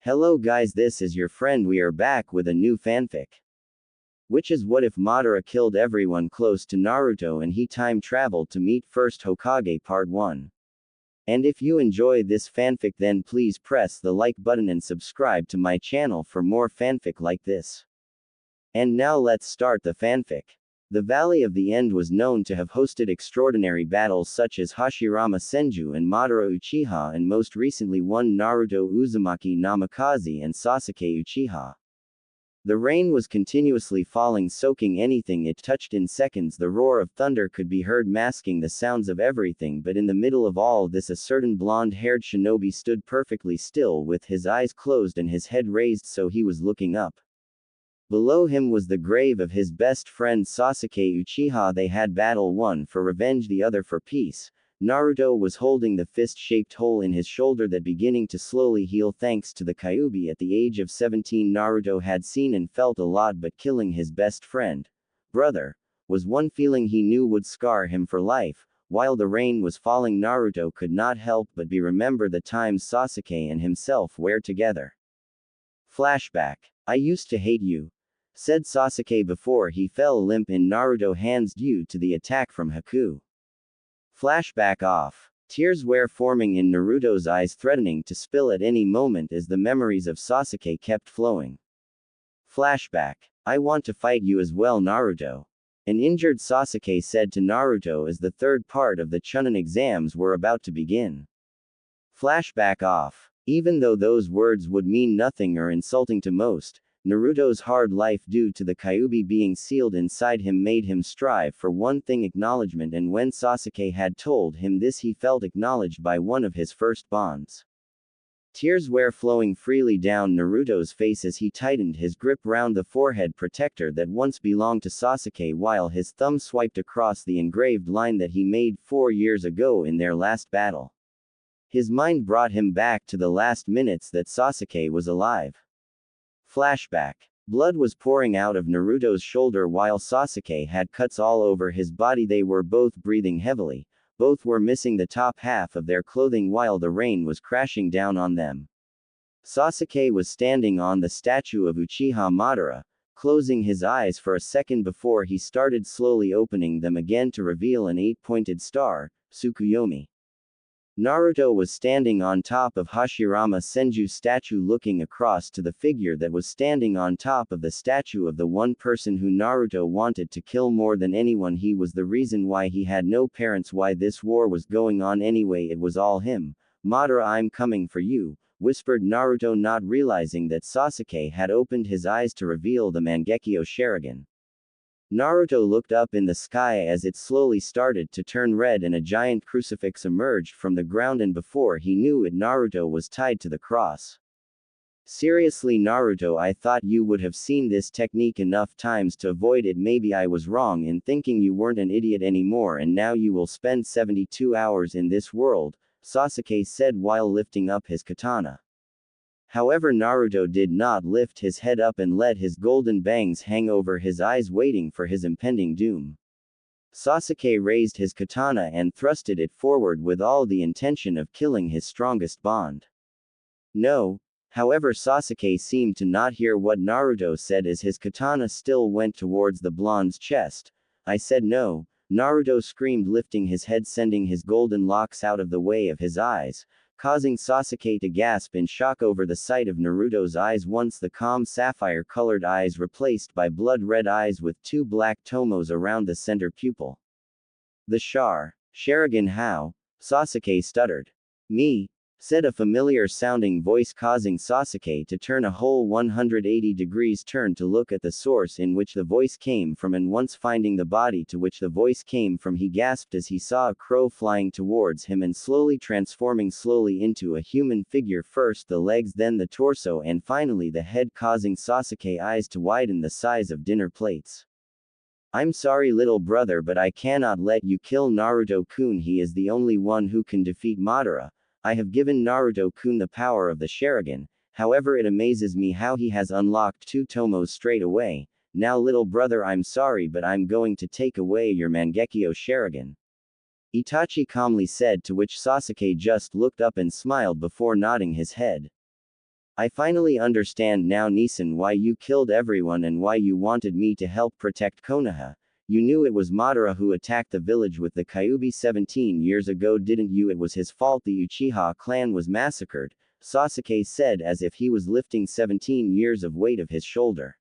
Hello guys, this is your friend. We are back with a new fanfic. Which is what if Madara killed everyone close to Naruto and he time traveled to meet first Hokage part 1. And if you enjoy this fanfic then please press the like button and subscribe to my channel for more fanfic like this. And now let's start the fanfic. The Valley of the End was known to have hosted extraordinary battles such as Hashirama Senju and Madara Uchiha, and most recently one Naruto Uzumaki Namikaze and Sasuke Uchiha. The rain was continuously falling, soaking anything it touched in seconds. The roar of thunder could be heard, masking the sounds of everything, but in the middle of all this a certain blonde-haired shinobi stood perfectly still with his eyes closed and his head raised so he was looking up. Below him was the grave of his best friend Sasuke Uchiha. They had battle, one for revenge, the other for peace. Naruto was holding the fist-shaped hole in his shoulder that beginning to slowly heal thanks to the Kyuubi. At the age of 17 Naruto had seen and felt a lot, but killing his best friend, brother, was one feeling he knew would scar him for life. While the rain was falling, Naruto could not help but remember the times Sasuke and himself were together. Flashback. I used to hate you, said Sasuke before he fell limp in Naruto's hands due to the attack from Haku. Flashback off. Tears were forming in Naruto's eyes, threatening to spill at any moment as the memories of Sasuke kept flowing. Flashback. I want to fight you as well, Naruto. An injured Sasuke said to Naruto as the third part of the Chunin exams were about to begin. Flashback off. Even though those words would mean nothing or insulting to most, Naruto's hard life due to the Kyuubi being sealed inside him made him strive for one thing: acknowledgement, and when Sasuke had told him this he felt acknowledged by one of his first bonds. Tears were flowing freely down Naruto's face as he tightened his grip round the forehead protector that once belonged to Sasuke while his thumb swiped across the engraved line that he made 4 years ago in their last battle. His mind brought him back to the last minutes that Sasuke was alive. Flashback. Blood was pouring out of Naruto's shoulder while Sasuke had cuts all over his body. They were both breathing heavily. Both were missing the top half of their clothing while the rain was crashing down on them. Sasuke was standing on the statue of Uchiha Madara, closing his eyes for a second before he started slowly opening them again to reveal an 8-pointed star, Tsukuyomi. Naruto was standing on top of Hashirama Senju's statue, looking across to the figure that was standing on top of the statue of the one person who Naruto wanted to kill more than anyone. He was the reason why he had no parents, why this war was going on anyway. It was all him. Madara, I'm coming for you, whispered Naruto, not realizing that Sasuke had opened his eyes to reveal the Mangekyo Sharingan. Naruto looked up in the sky as it slowly started to turn red and a giant crucifix emerged from the ground, and before he knew it Naruto was tied to the cross. Seriously Naruto, I thought you would have seen this technique enough times to avoid it. Maybe I was wrong in thinking you weren't an idiot anymore, and now you will spend 72 hours in this world, Sasuke said while lifting up his katana. However, Naruto did not lift his head up and let his golden bangs hang over his eyes, waiting for his impending doom. Sasuke raised his katana and thrusted it forward with all the intention of killing his strongest bond. No. However, Sasuke seemed to not hear what Naruto said as his katana still went towards the blonde's chest. I said no, Naruto screamed, lifting his head, sending his golden locks out of the way of his eyes, causing Sasuke to gasp in shock over the sight of Naruto's eyes, once the calm sapphire-colored eyes replaced by blood-red eyes with 2 black tomos around the center pupil. The Sharingan, how? Sasuke stuttered. Me, said a familiar-sounding voice, causing Sasuke to turn a whole 180 degrees turn to look at the source in which the voice came from, and once finding the body to which the voice came from, he gasped as he saw a crow flying towards him and slowly transforming into a human figure, first the legs, then the torso, and finally the head, causing Sasuke's eyes to widen the size of dinner plates. I'm sorry little brother, but I cannot let you kill Naruto-kun. He is the only one who can defeat Madara. I have given Naruto-kun the power of the Sharingan, however it amazes me how he has unlocked 2 tomos straight away. Now little brother, I'm sorry, but I'm going to take away your Mangekyo Sharingan, Itachi calmly said, to which Sasuke just looked up and smiled before nodding his head. I finally understand now, Nisan, why you killed everyone and why you wanted me to help protect Konoha. You knew it was Madara who attacked the village with the Kyuubi 17 years ago, didn't you? It was his fault the Uchiha clan was massacred, Sasuke said as if he was lifting 17 years of weight of his shoulder.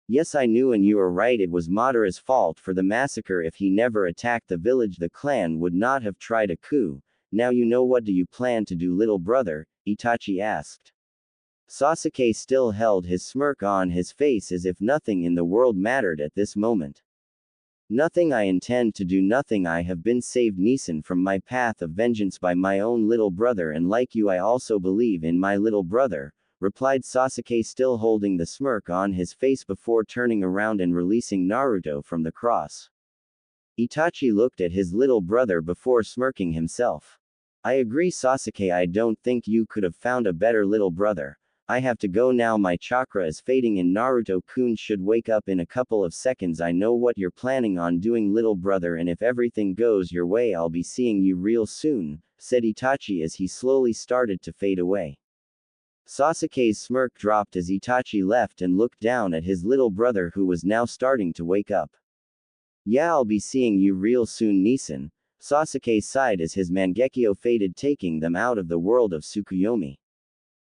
Yes, I knew, and you are right, it was Madara's fault for the massacre. If he never attacked the village, the clan would not have tried a coup. Now you know. What do you plan to do, little brother? Itachi asked. Sasuke still held his smirk on his face as if nothing in the world mattered at this moment. Nothing. I intend to do nothing. I have been saved, Nisan, from my path of vengeance by my own little brother, and like you I also believe in my little brother, replied Sasuke, still holding the smirk on his face before turning around and releasing Naruto from the cross. Itachi looked at his little brother before smirking himself. I agree, Sasuke, I don't think you could have found a better little brother. I have to go now, my chakra is fading and Naruto-kun should wake up in a couple of seconds. I know what you're planning on doing, little brother, and if everything goes your way I'll be seeing you real soon, said Itachi as he slowly started to fade away. Sasuke's smirk dropped as Itachi left and looked down at his little brother who was now starting to wake up. Yeah, I'll be seeing you real soon, Nisan, Sasuke sighed as his Mangekyo faded, taking them out of the world of Tsukuyomi.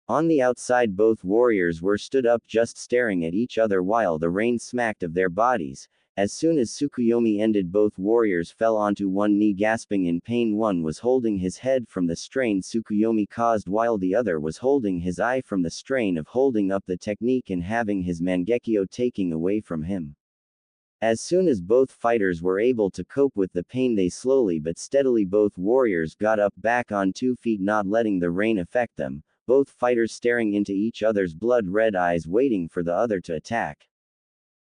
On the outside both warriors were stood up just staring at each other while the rain smacked of their bodies. As soon as Tsukuyomi ended both warriors fell onto one knee gasping in pain. One was holding his head from the strain Tsukuyomi caused while the other was holding his eye from the strain of holding up the technique and having his Mangekyo taking away from him. As soon as both fighters were able to cope with the pain they slowly but steadily both warriors got up back on 2 feet, not letting the rain affect them. Both fighters staring into each other's blood-red eyes waiting for the other to attack.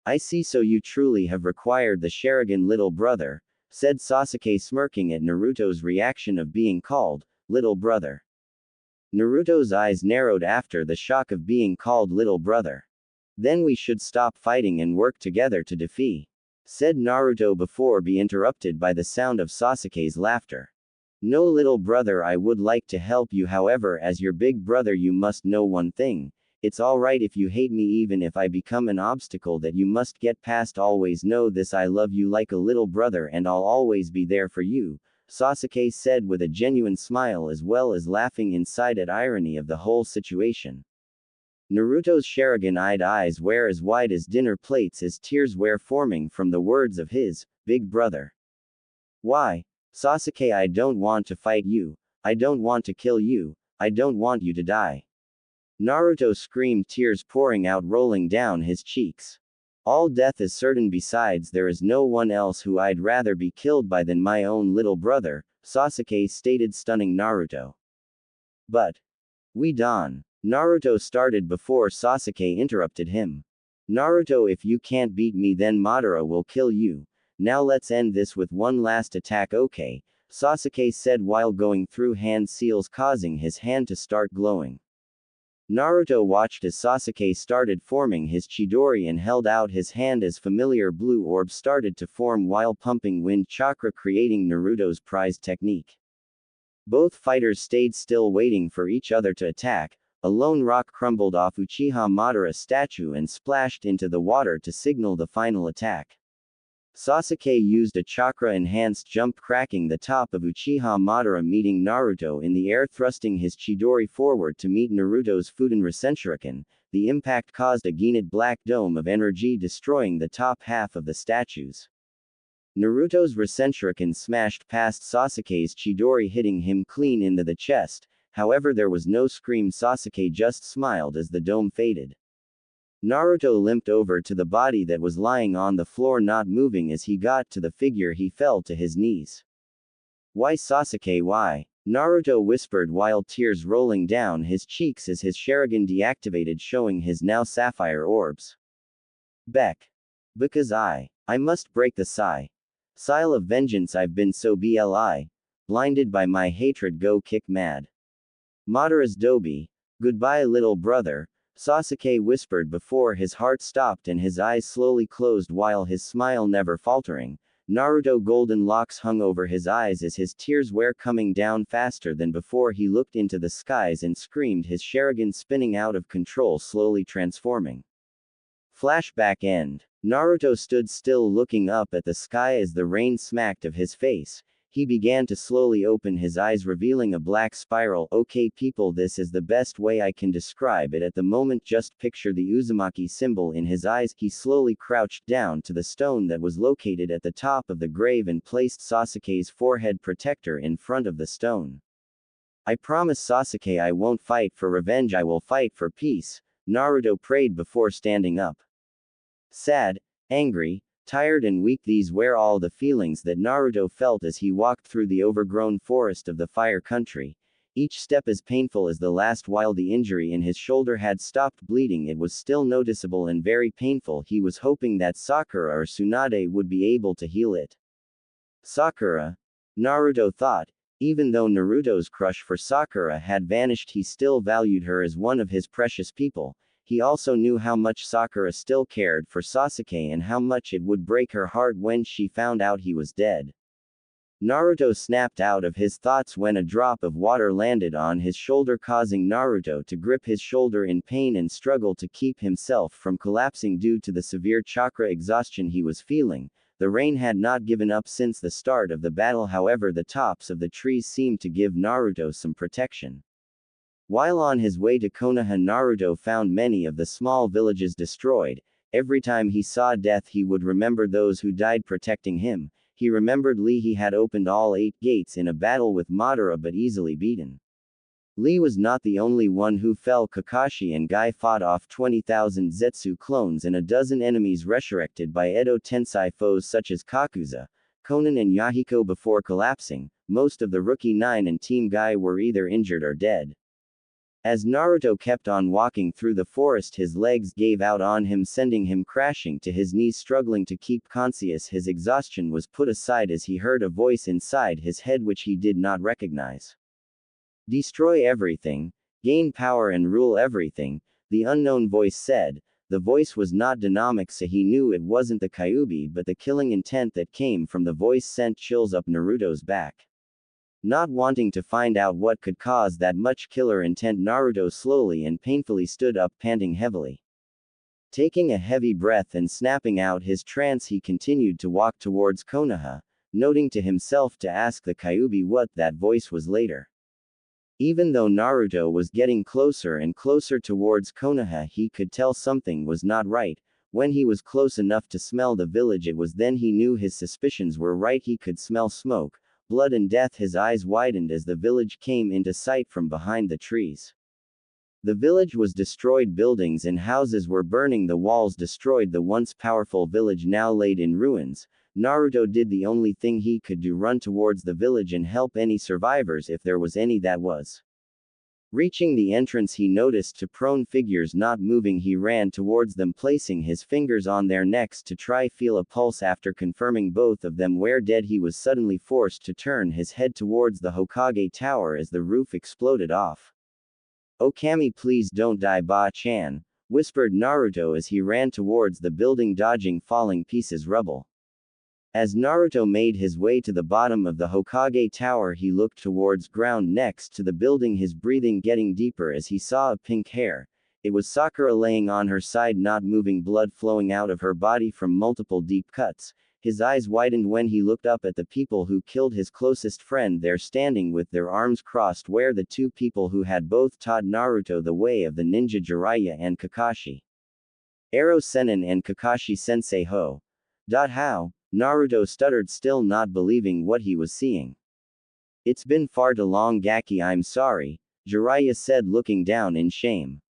I see, so you truly have required the Sharingan, little brother, said Sasuke, smirking at Naruto's reaction of being called little brother. Naruto's eyes narrowed after the shock of being called little brother. Then we should stop fighting and work together to defeat, said Naruto before being interrupted by the sound of Sasuke's laughter. No, little brother, I would like to help you, however as your big brother you must know one thing. It's alright if you hate me, even if I become an obstacle that you must get past. Always know this, I love you like a little brother and I'll always be there for you, Sasuke said with a genuine smile as well as laughing inside at irony of the whole situation. Naruto's Sharingan-eyed eyes were as wide as dinner plates as tears were forming from the words of his big brother. Why? Sasuke, I don't want to fight you, I don't want to kill you, I don't want you to die. Naruto screamed, tears pouring out, rolling down his cheeks. All death is certain, besides there is no one else who I'd rather be killed by than my own little brother, Sasuke stated, stunning Naruto. But we don't. Naruto started before Sasuke interrupted him. Naruto, if you can't beat me then Madara will kill you. Now let's end this with one last attack, okay? Sasuke said while going through hand seals causing his hand to start glowing. Naruto watched as Sasuke started forming his Chidori and held out his hand as familiar blue orbs started to form while pumping wind chakra, creating Naruto's prized technique. Both fighters stayed still waiting for each other to attack. A lone rock crumbled off Uchiha Madara's statue and splashed into the water to signal the final attack. Sasuke used a chakra-enhanced jump, cracking the top of Uchiha Madara, meeting Naruto in the air, thrusting his Chidori forward to meet Naruto's Fuden Rasenshuriken. The impact caused a Ginat black dome of energy, destroying the top half of the statues. Naruto's Rasenshuriken smashed past Sasuke's Chidori, hitting him clean into the chest. However, there was no scream. Sasuke just smiled as the dome faded. Naruto limped over to the body that was lying on the floor, not moving. As he got to the figure he fell to his knees. Why, Sasuke, why? Naruto whispered while tears rolling down his cheeks as his Sharingan deactivated, showing his now sapphire orbs. Beck. Because I must break the Seal of vengeance. I've been so blinded by my hatred. Go kick mad Madara's Dobi. Goodbye, little brother, Sasuke whispered before his heart stopped and his eyes slowly closed while his smile never faltering. Naruto golden locks hung over his eyes as his tears were coming down faster than before. He looked into the skies and screamed, his Sharingan spinning out of control, slowly transforming. Flashback end. Naruto stood still looking up at the sky as the rain smacked of his face. He began to slowly open his eyes, revealing a black spiral. Okay people, this is the best way I can describe it at the moment. Just picture the Uzumaki symbol in his eyes. He slowly crouched down to the stone that was located at the top of the grave and placed Sasuke's forehead protector in front of the stone. I promise Sasuke I won't fight for revenge, I will fight for peace, Naruto prayed before standing up. Sad, angry, tired and weak, these were all the feelings that Naruto felt as he walked through the overgrown forest of the Fire Country, each step as painful as the last. While the injury in his shoulder had stopped bleeding, it was still noticeable and very painful. He was hoping that Sakura or Tsunade would be able to heal it. Sakura? Naruto thought. Even though Naruto's crush for Sakura had vanished, he still valued her as one of his precious people. He also knew how much Sakura still cared for Sasuke and how much it would break her heart when she found out he was dead. Naruto snapped out of his thoughts when a drop of water landed on his shoulder, causing Naruto to grip his shoulder in pain and struggle to keep himself from collapsing due to the severe chakra exhaustion he was feeling. The rain had not given up since the start of the battle, however, the tops of the trees seemed to give Naruto some protection. While on his way to Konoha, Naruto found many of the small villages destroyed. Every time he saw death, he would remember those who died protecting him. He remembered Lee. He had opened all 8 gates in a battle with Madara but easily beaten. Lee was not the only one who fell. Kakashi and Guy fought off 20,000 Zetsu clones and a dozen enemies resurrected by Edo Tensei foes such as Kakuza, Konan and Yahiko before collapsing. Most of the Rookie 9 and Team Guy were either injured or dead. As Naruto kept on walking through the forest, his legs gave out on him, sending him crashing to his knees. Struggling to keep conscious, his exhaustion was put aside as he heard a voice inside his head which he did not recognize. Destroy everything, gain power and rule everything, the unknown voice said. The voice was not dynamic, so he knew it wasn't the Kyuubi, but the killing intent that came from the voice sent chills up Naruto's back. Not wanting to find out what could cause that much killer intent, Naruto slowly and painfully stood up, panting heavily. Taking a heavy breath and snapping out his trance, he continued to walk towards Konoha, noting to himself to ask the Kyuubi what that voice was later. Even though Naruto was getting closer and closer towards Konoha, he could tell something was not right. When he was close enough to smell the village, it was then he knew his suspicions were right. He could smell smoke, blood and death. His eyes widened as the village came into sight from behind the trees. The village was destroyed, buildings and houses were burning, the walls destroyed, the once powerful village now laid in ruins. Naruto did the only thing he could do, run towards the village and help any survivors if there was any that was. Reaching the entrance, he noticed two prone figures not moving. He ran towards them, placing his fingers on their necks to try feel a pulse. After confirming both of them were dead, he was suddenly forced to turn his head towards the Hokage tower as the roof exploded off. "Okami, please don't die, Ba-chan," whispered Naruto as he ran towards the building, dodging falling pieces rubble. As Naruto made his way to the bottom of the Hokage tower, he looked towards ground next to the building, his breathing getting deeper as he saw a pink hair. It was Sakura laying on her side, not moving, blood flowing out of her body from multiple deep cuts. His eyes widened when he looked up at the people who killed his closest friend there, standing with their arms crossed, were the two people who had both taught Naruto the way of the ninja, Jiraiya and Kakashi. Ero Sennin and Kakashi Sensei Ho. How? Naruto stuttered, still not believing what he was seeing. "It's been far too long, Gaki, I'm sorry," Jiraiya said, looking down in shame.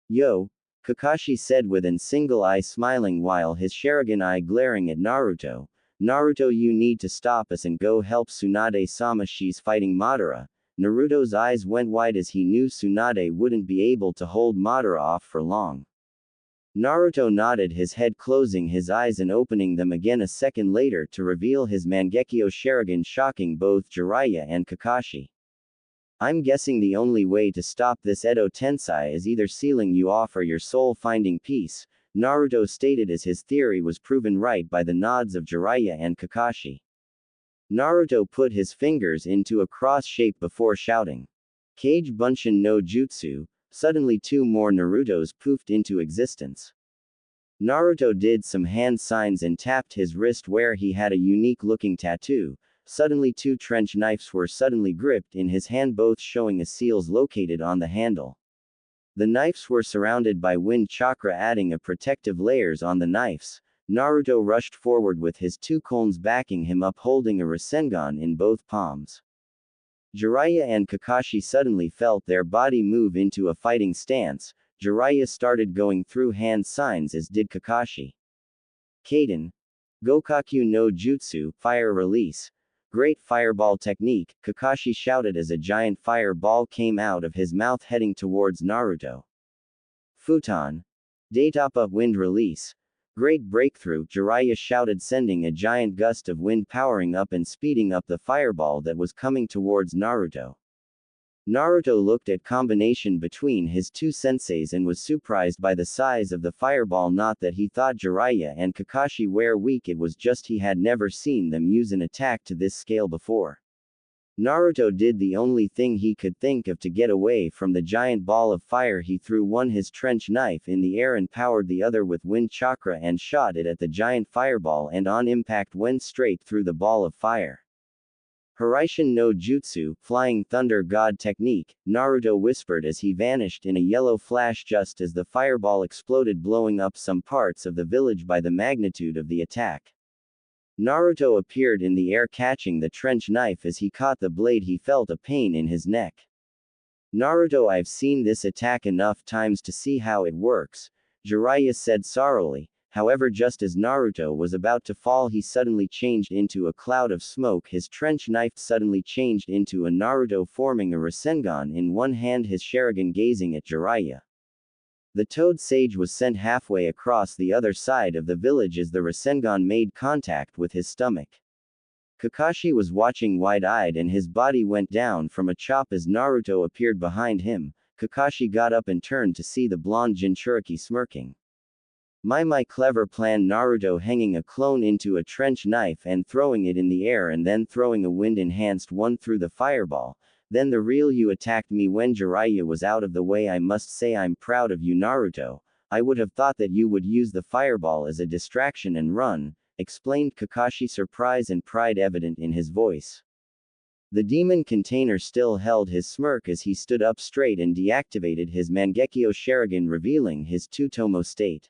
"Yo," Kakashi said with an single eye smiling while his Sharingan eye glaring at Naruto. "Naruto, you need to stop us and go help Tsunade-sama, she's fighting Madara." Naruto's eyes went wide as he knew Tsunade wouldn't be able to hold Madara off for long. Naruto nodded his head, closing his eyes and opening them again a second later to reveal his Mangekyo Sharingan, shocking both Jiraiya and Kakashi. "I'm guessing the only way to stop this Edo Tensei is either sealing you off or your soul finding peace," Naruto stated as his theory was proven right by the nods of Jiraiya and Kakashi. Naruto put his fingers into a cross shape before shouting, Kage Bunshin no Jutsu. Suddenly 2 more Narutos poofed into existence. Naruto did some hand signs and tapped his wrist where he had a unique looking tattoo. Suddenly 2 trench knives were suddenly gripped in his hand, both showing as seals located on the handle. The knives were surrounded by wind chakra, adding a protective layers on the knives. Naruto rushed forward with his 2 cones backing him up, holding a Rasengan in both palms. Jiraiya and Kakashi suddenly felt their body move into a fighting stance. Jiraiya started going through hand signs, as did Kakashi. Kaden. Gokaku no Jutsu, fire release. Great fireball technique, Kakashi shouted as a giant fireball came out of his mouth heading towards Naruto. Futon. Daitapa wind release. Great breakthrough, Jiraiya shouted, sending a giant gust of wind powering up and speeding up the fireball that was coming towards Naruto. Naruto looked at combination between his 2 senseis and was surprised by the size of the fireball. Not that he thought Jiraiya and Kakashi were weak, it was just he had never seen them use an attack to this scale before. Naruto did the only thing he could think of to get away from the giant ball of fire. He threw one his trench knife in the air and powered the other with wind chakra and shot it at the giant fireball, and on impact went straight through the ball of fire. Hiraishin no Jutsu, flying thunder god technique, Naruto whispered as he vanished in a yellow flash just as the fireball exploded, blowing up some parts of the village by the magnitude of the attack. Naruto appeared in the air catching the trench knife. As he caught the blade, he felt a pain in his neck. Naruto, I've seen this attack enough times to see how it works, Jiraiya said sorrowfully. However, just as Naruto was about to fall, he suddenly changed into a cloud of smoke. His trench knife suddenly changed into a Naruto, forming a Rasengan in one hand, his Sharingan gazing at Jiraiya. The Toad Sage was sent halfway across the other side of the village as the Rasengan made contact with his stomach. Kakashi was watching wide-eyed and his body went down from a chop as Naruto appeared behind him. Kakashi got up and turned to see the blonde Jinchuriki smirking. My clever plan, Naruto hanging a clone into a trench knife and throwing it in the air and then throwing a wind-enhanced one through the fireball. Then the real you attacked me when Jiraiya was out of the way. I must say I'm proud of you, Naruto. I would have thought that you would use the fireball as a distraction and run, explained Kakashi, surprise and pride evident in his voice. The demon container still held his smirk as he stood up straight and deactivated his Mangekyo Sharingan, revealing his Tsutomu state.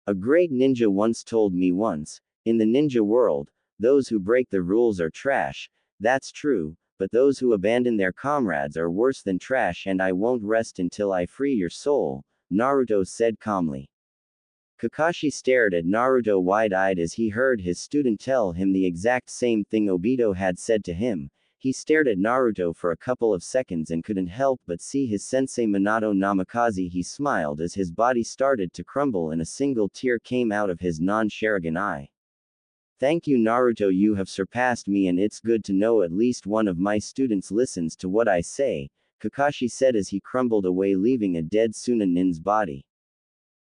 A great ninja once told me once, in the ninja world, those who break the rules are trash. That's true, but those who abandon their comrades are worse than trash, and I won't rest until I free your soul, Naruto said calmly. Kakashi stared at Naruto wide-eyed as he heard his student tell him the exact same thing Obito had said to him. He stared at Naruto for a couple of seconds and couldn't help but see his sensei Minato Namikaze. He smiled as his body started to crumble and a single tear came out of his non-Sharingan eye. Thank you, Naruto, you have surpassed me, and it's good to know at least one of my students listens to what I say, Kakashi said as he crumbled away, leaving a dead Sunanin's body.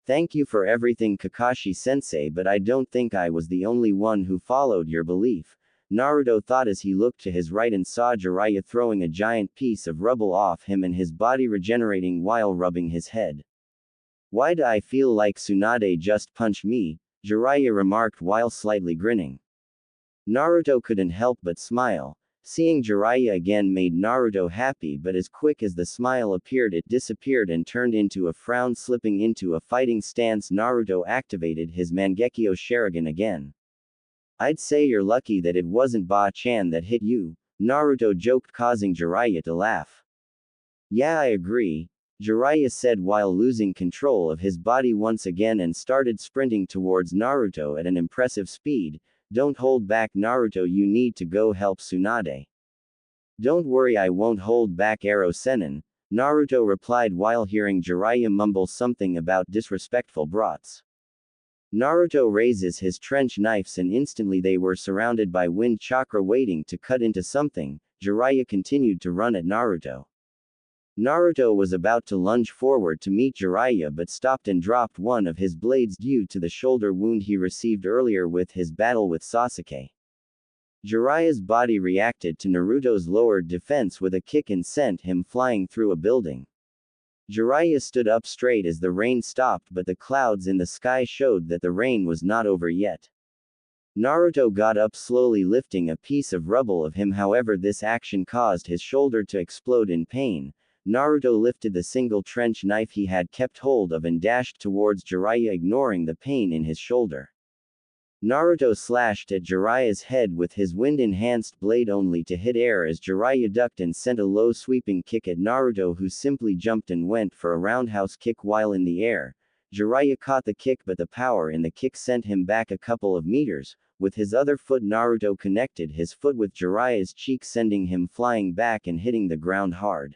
Thank you for everything, Kakashi-sensei, but I don't think I was the only one who followed your belief, Naruto thought as he looked to his right and saw Jiraiya throwing a giant piece of rubble off him and his body regenerating while rubbing his head. Why do I feel like Tsunade just punched me? Jiraiya remarked while slightly grinning. Naruto couldn't help but smile. Seeing Jiraiya again made Naruto happy, but as quick as the smile appeared, it disappeared and turned into a frown. Slipping into a fighting stance, Naruto activated his Mangekyo Sharingan again. I'd say you're lucky that it wasn't Ba-chan that hit you, Naruto joked, causing Jiraiya to laugh. Yeah, I agree, Jiraiya said while losing control of his body once again and started sprinting towards Naruto at an impressive speed. Don't hold back, Naruto, you need to go help Tsunade. Don't worry, I won't hold back, Arrow Sennin, Naruto replied while hearing Jiraiya mumble something about disrespectful brats. Naruto raises his trench knives and instantly they were surrounded by wind chakra waiting to cut into something. Jiraiya continued to run at Naruto. Naruto was about to lunge forward to meet Jiraiya but stopped and dropped one of his blades due to the shoulder wound he received earlier with his battle with Sasuke. Jiraiya's body reacted to Naruto's lowered defense with a kick and sent him flying through a building. Jiraiya stood up straight as the rain stopped, but the clouds in the sky showed that the rain was not over yet. Naruto got up slowly, lifting a piece of rubble of him. However, this action caused his shoulder to explode in pain. Naruto lifted the single trench knife he had kept hold of and dashed towards Jiraiya, ignoring the pain in his shoulder. Naruto slashed at Jiraiya's head with his wind-enhanced blade only to hit air as Jiraiya ducked and sent a low sweeping kick at Naruto, who simply jumped and went for a roundhouse kick while in the air. Jiraiya caught the kick, but the power in the kick sent him back a couple of meters. With his other foot, Naruto connected his foot with Jiraiya's cheek, sending him flying back and hitting the ground hard.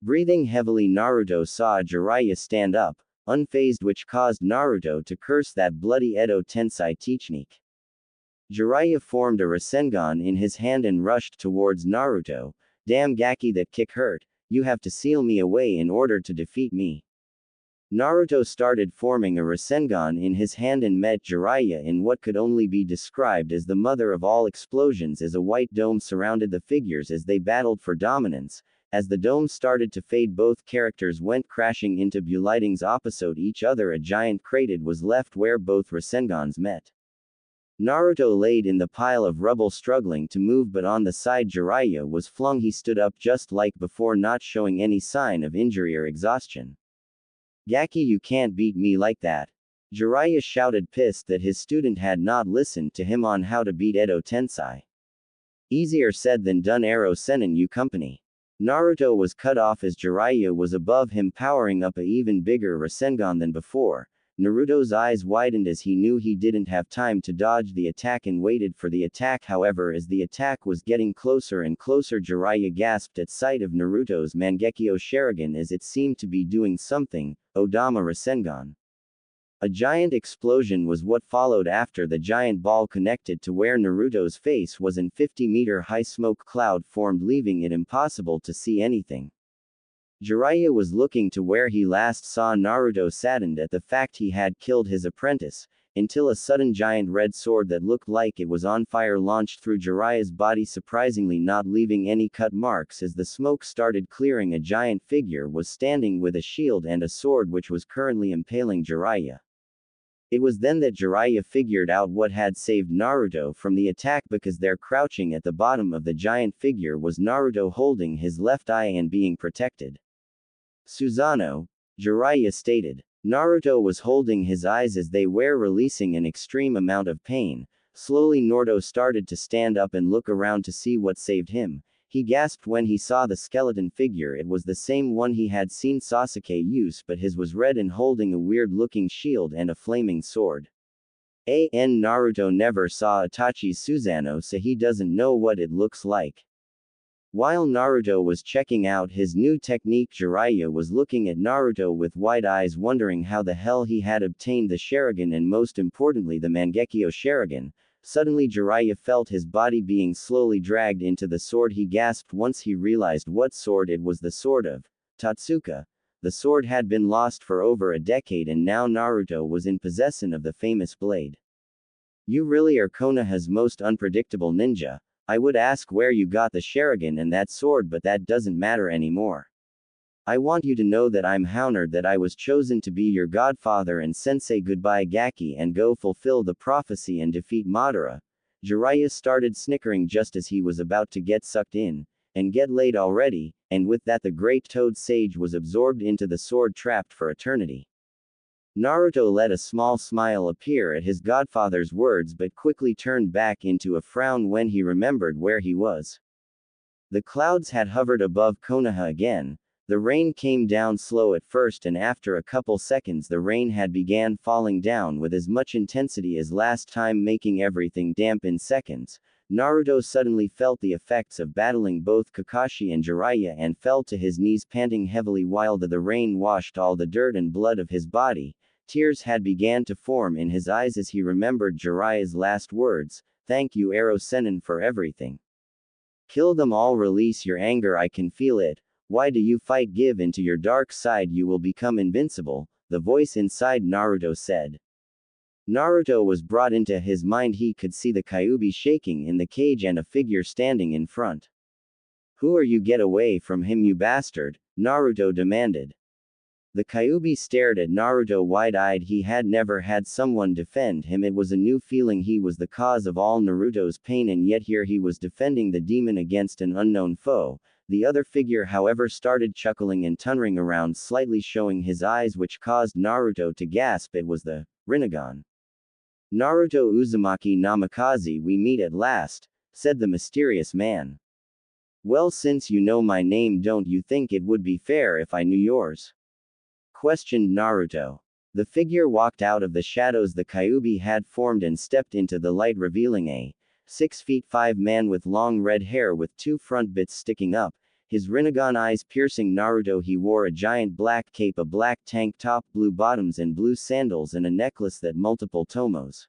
Breathing heavily, Naruto saw Jiraiya stand up, unfazed, which caused Naruto to curse that bloody Edo Tensei technique. Jiraiya formed a Rasengan in his hand and rushed towards Naruto. Damn Gaki, that kick hurt. You have to seal me away in order to defeat me. Naruto started forming a Rasengan in his hand and met Jiraiya in what could only be described as the mother of all explosions, as a white dome surrounded the figures as they battled for dominance. As the dome started to fade, both characters went crashing into buildings opposite each other. A giant crater was left where both Rasengans met. Naruto laid in the pile of rubble, struggling to move, but on the side Jiraiya was flung, he stood up just like before, not showing any sign of injury or exhaustion. Gaki, you can't beat me like that. Jiraiya shouted, pissed that his student had not listened to him on how to beat Edo Tensei. Easier said than done, Arrow Sennin, you company. Naruto was cut off as Jiraiya was above him, powering up a even bigger Rasengan than before. Naruto's eyes widened as he knew he didn't have time to dodge the attack and waited for the attack. However, as the attack was getting closer and closer, Jiraiya gasped at sight of Naruto's Mangekyo Sharingan, as it seemed to be doing something. Odama Rasengan. A giant explosion was what followed after the giant ball connected to where Naruto's face was, and 50-meter-high smoke cloud formed, leaving it impossible to see anything. Jiraiya was looking to where he last saw Naruto, saddened at the fact he had killed his apprentice, until a sudden giant red sword that looked like it was on fire launched through Jiraiya's body, surprisingly not leaving any cut marks. As the smoke started clearing, a giant figure was standing with a shield and a sword which was currently impaling Jiraiya. It was then that Jiraiya figured out what had saved Naruto from the attack, because there, crouching at the bottom of the giant figure, was Naruto holding his left eye and being protected. Susanoo, Jiraiya stated. Naruto was holding his eyes as they were releasing an extreme amount of pain. Slowly Naruto started to stand up and look around to see what saved him. He gasped when he saw the skeleton figure. It was the same one he had seen Sasuke use, but his was red and holding a weird-looking shield and a flaming sword. Naruto never saw Itachi's Susanoo, so he doesn't know what it looks like. While Naruto was checking out his new technique, Jiraiya was looking at Naruto with wide eyes, wondering how the hell he had obtained the Sharingan, and most importantly the Mangekyo Sharingan. Suddenly Jiraiya felt his body being slowly dragged into the sword. He gasped once he realized what sword it was, the sword of Totsuka. The sword had been lost for over a decade, and now Naruto was in possession of the famous blade. You really are Konoha's most unpredictable ninja. I would ask where you got the Sharingan and that sword, but that doesn't matter anymore. I want you to know that I'm honored that I was chosen to be your godfather and sensei. Goodbye Gaki, and go fulfill the prophecy and defeat Madara. Jiraiya started snickering just as he was about to get sucked in, and get laid already, and with that the great toad sage was absorbed into the sword, trapped for eternity. Naruto let a small smile appear at his godfather's words, but quickly turned back into a frown when he remembered where he was. The clouds had hovered above Konoha again. The rain came down slow at first, and after a couple seconds the rain had began falling down with as much intensity as last time, making everything damp in seconds. Naruto suddenly felt the effects of battling both Kakashi and Jiraiya and fell to his knees, panting heavily while the rain washed all the dirt and blood of his body. Tears had began to form in his eyes as he remembered Jiraiya's last words. Thank you, Arrow Sennin, for everything. Kill them all, release your anger, I can feel it. Why do you fight? Give into your dark side, you will become invincible, the voice inside Naruto said. Naruto was brought into his mind. He could see the Kyuubi shaking in the cage and a figure standing in front. Who are you? Get away from him, you bastard, Naruto demanded. The Kyuubi stared at Naruto wide-eyed. He had never had someone defend him. It was a new feeling. He was the cause of all Naruto's pain, and yet here he was defending the demon against an unknown foe. The other figure, however, started chuckling and turning around slightly, showing his eyes, which caused Naruto to gasp. It was the Rinnegan. Naruto Uzumaki Namikaze, we meet at last, said the mysterious man. Well, since you know my name, don't you think it would be fair if I knew yours? Questioned Naruto. The figure walked out of the shadows the Kyuubi had formed and stepped into the light, revealing a 6'5" man with long red hair with two front bits sticking up, his Rinnegan eyes piercing Naruto. He wore a giant black cape, a black tank top, blue bottoms and blue sandals, and a necklace that multiple tomos.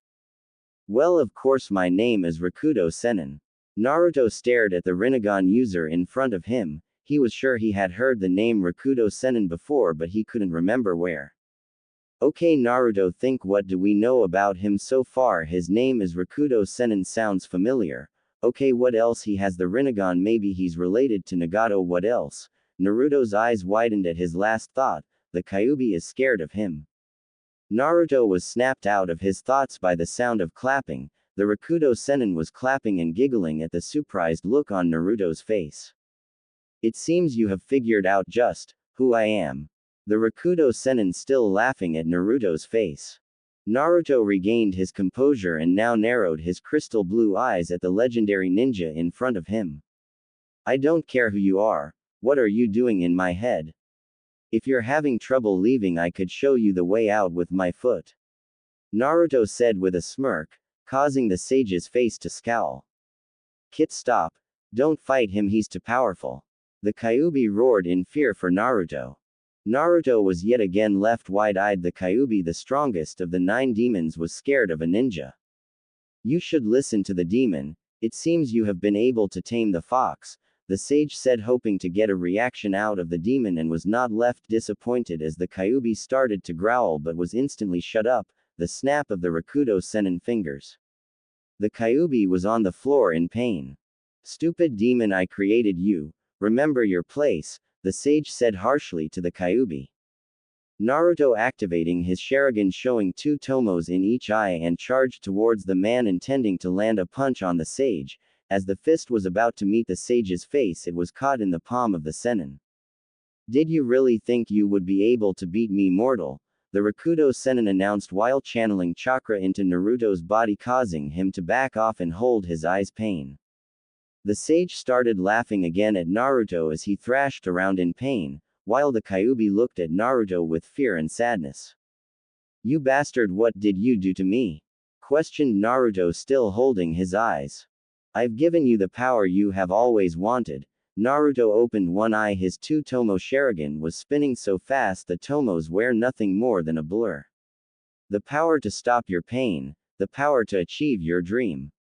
Well, of course, my name is Rakudo Sennin. Naruto stared at the Rinnegan user in front of him. He was sure he had heard the name Rakudo Sennin before, but he couldn't remember where. Okay, Naruto, think, what do we know about him so far? His name is Rakudo Sennin, sounds familiar. Okay, what else? He has the Rinnegan, maybe he's related to Nagato. What else? Naruto's eyes widened at his last thought. The Kyuubi is scared of him. Naruto was snapped out of his thoughts by the sound of clapping. The Rakudo Sennin was clapping and giggling at the surprised look on Naruto's face. It seems you have figured out just who I am. The Rakudo Sennin still laughing at Naruto's face. Naruto regained his composure and now narrowed his crystal blue eyes at the legendary ninja in front of him. I don't care who you are. What are you doing in my head? If you're having trouble leaving, I could show you the way out with my foot. Naruto said with a smirk, causing the sage's face to scowl. Kit, stop. Don't fight him, he's too powerful. The Kyuubi roared in fear for Naruto. Naruto was yet again left wide-eyed. The Kyuubi, the strongest of the 9 demons, was scared of a ninja. You should listen to the demon. It seems you have been able to tame the fox, the sage said, hoping to get a reaction out of the demon, and was not left disappointed as the Kyuubi started to growl but was instantly shut up. The snap of the Rakudo Sennin fingers. The Kyuubi was on the floor in pain. Stupid demon, I created you. Remember your place, the sage said harshly to the Kyuubi. Naruto activating his Sharingan, showing 2 tomos in each eye, and charged towards the man, intending to land a punch on the sage. As the fist was about to meet the sage's face, it was caught in the palm of the Sennin. Did you really think you would be able to beat me, mortal? The Rakudo Sennin announced while channeling chakra into Naruto's body, causing him to back off and hold his eyes pain. The sage started laughing again at Naruto as he thrashed around in pain, while the Kyuubi looked at Naruto with fear and sadness. You bastard, what did you do to me? Questioned Naruto, still holding his eyes. I've given you the power you have always wanted. Naruto opened one eye. His 2-tomo Sharingan was spinning so fast the tomos were nothing more than a blur. The power to stop your pain. The power to achieve your dream.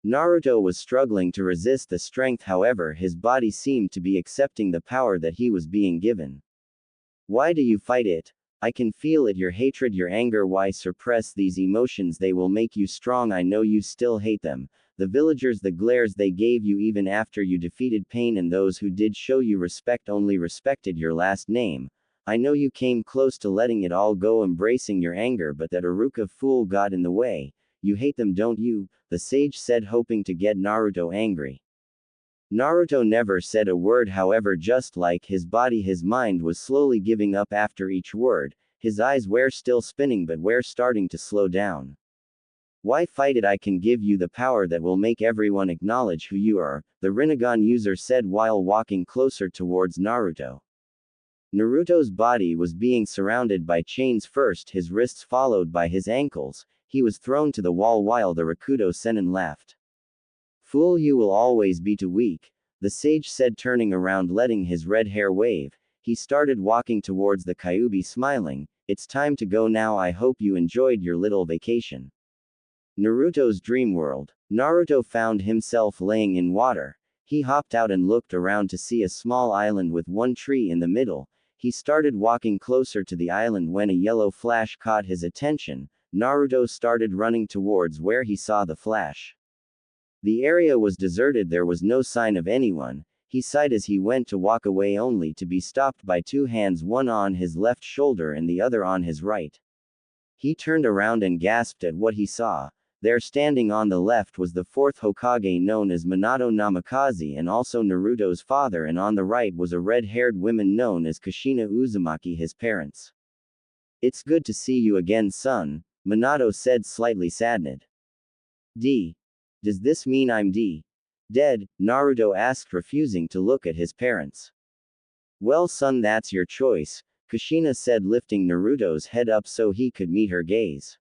Naruto was struggling to resist the strength, however his body seemed to be accepting the power that he was being given. Why do you fight it? I can feel it, your hatred, your anger. Why suppress these emotions? They will make you strong. I know you still hate them. The villagers, the glares they gave you even after you defeated pain, and those who did show you respect only respected your last name. I know you came close to letting it all go, embracing your anger, but that Iruka fool got in the way. You hate them, don't you? The sage said, hoping to get Naruto angry. Naruto never said a word, however, just like his body, his mind was slowly giving up after each word. His eyes were still spinning but were starting to slow down. Why fight it? I can give you the power that will make everyone acknowledge who you are, the Rinnegan user said while walking closer towards Naruto. Naruto's body was being surrounded by chains, first his wrists followed by his ankles. He was thrown to the wall while the Rakudo Sennin laughed. Fool, you will always be too weak, the sage said, turning around, letting his red hair wave. He started walking towards the Kyuubi, smiling. It's time to go now. I hope you enjoyed your little vacation. Naruto's dream world. Naruto found himself laying in water. He hopped out and looked around to see a small island with one tree in the middle. He started walking closer to the island when a yellow flash caught his attention. Naruto started running towards where he saw the flash. The area was deserted, there was no sign of anyone. He sighed as he went to walk away only to be stopped by two hands, one on his left shoulder and the other on his right. He turned around and gasped at what he saw. There standing on the left was the fourth Hokage known as Minato Namikaze and also Naruto's father, and on the right was a red-haired woman known as Kushina Uzumaki, his parents. "It's good to see you again, son," Minato said, slightly saddened. Does this mean I'm dead?" Naruto asked, refusing to look at his parents. "Well, son, that's your choice," Kushina said, lifting Naruto's head up so he could meet her gaze.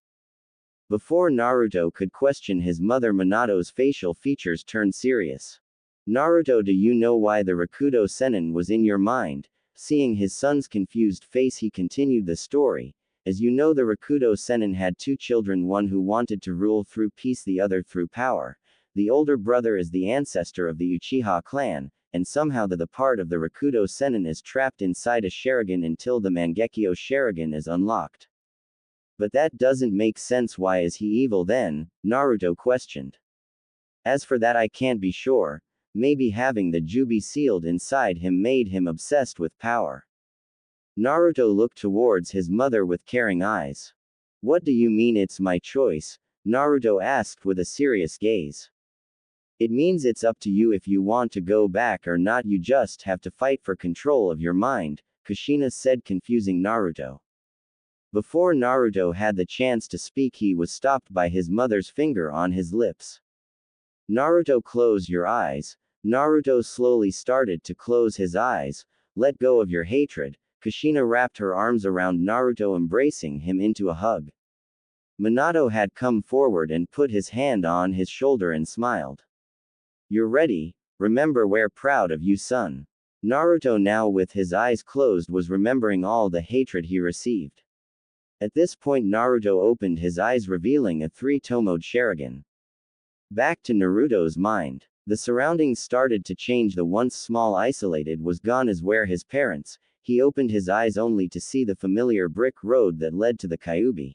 Before Naruto could question his mother, Minato's facial features turned serious. "Naruto, do you know why the Rakudo Sennin was in your mind?" Seeing his son's confused face, he continued the story. "As you know, the Rakudo Sennin had two children, one who wanted to rule through peace, the other through power. The older brother is the ancestor of the Uchiha clan, and somehow the part of the Rakudo Sennin is trapped inside a Sharingan until the Mangekyo Sharingan is unlocked." "But that doesn't make sense. Why is he evil then?" Naruto questioned. "As for that, I can't be sure. Maybe having the Jubi sealed inside him made him obsessed with power." Naruto looked towards his mother with caring eyes. "What do you mean it's my choice?" Naruto asked with a serious gaze. "It means it's up to you if you want to go back or not. You just have to fight for control of your mind," Kushina said, confusing Naruto. Before Naruto had the chance to speak, he was stopped by his mother's finger on his lips. "Naruto, close your eyes." Naruto slowly started to close his eyes. "Let go of your hatred." Kushina wrapped her arms around Naruto, embracing him into a hug. Minato had come forward and put his hand on his shoulder and smiled. "You're ready? Remember, we're proud of you, son." Naruto, now with his eyes closed, was remembering all the hatred he received. At this point, Naruto opened his eyes, revealing a three-tomoed Sharingan. Back to Naruto's mind. The surroundings started to change. The once small isolated was gone, as were his parents. He opened his eyes only to see the familiar brick road that led to the Kyuubi.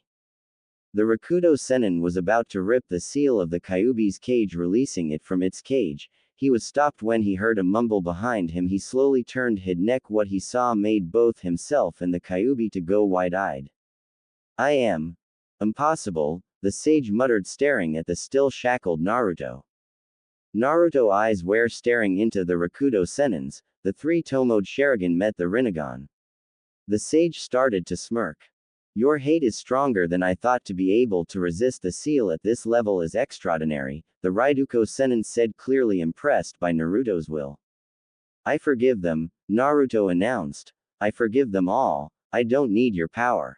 The Rakudo Sennin was about to rip the seal of the Kyuubi's cage, releasing it from its cage. He was stopped when he heard a mumble behind him. He slowly turned his neck. What he saw made both himself and the Kyuubi to go wide-eyed. "I am impossible," the sage muttered, staring at the still shackled Naruto. Naruto's eyes were staring into the Rakudo Sennins. The three-tomoed Sharingan met the Rinnegan. The sage started to smirk. "Your hate is stronger than I thought. To be able to resist the seal at this level is extraordinary," the Raiduko Sennin said, clearly impressed by Naruto's will. "I forgive them," Naruto announced. "I forgive them all. I don't need your power."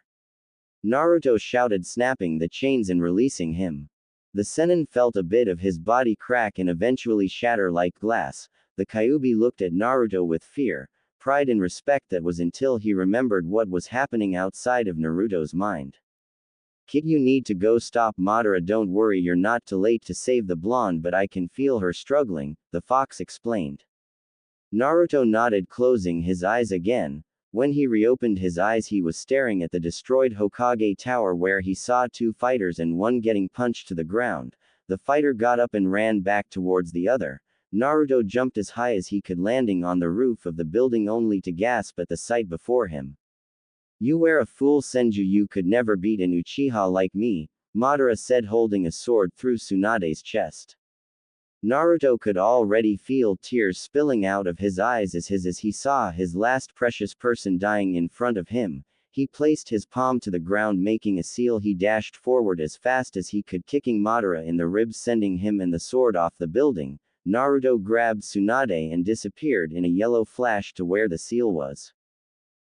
Naruto shouted, snapping the chains and releasing him. The Sennin felt a bit of his body crack and eventually shatter like glass. The Kyuubi looked at Naruto with fear, pride and respect. That was until he remembered what was happening outside of Naruto's mind. "Kid, you need to go stop Madara. Don't worry, you're not too late to save the blonde, but I can feel her struggling," the fox explained. Naruto nodded, closing his eyes again. When he reopened his eyes, he was staring at the destroyed Hokage Tower, where he saw two fighters and one getting punched to the ground. The fighter got up and ran back towards the other. Naruto jumped as high as he could, landing on the roof of the building only to gasp at the sight before him. "You were a fool, Senju. You could never beat an Uchiha like me," Madara said, holding a sword through Tsunade's chest. Naruto could already feel tears spilling out of his eyes as he saw his last precious person dying in front of him. He placed his palm to the ground, making a seal. He dashed forward as fast as he could, kicking Madara in the ribs, sending him and the sword off the building. Naruto grabbed Tsunade and disappeared in a yellow flash to where the seal was.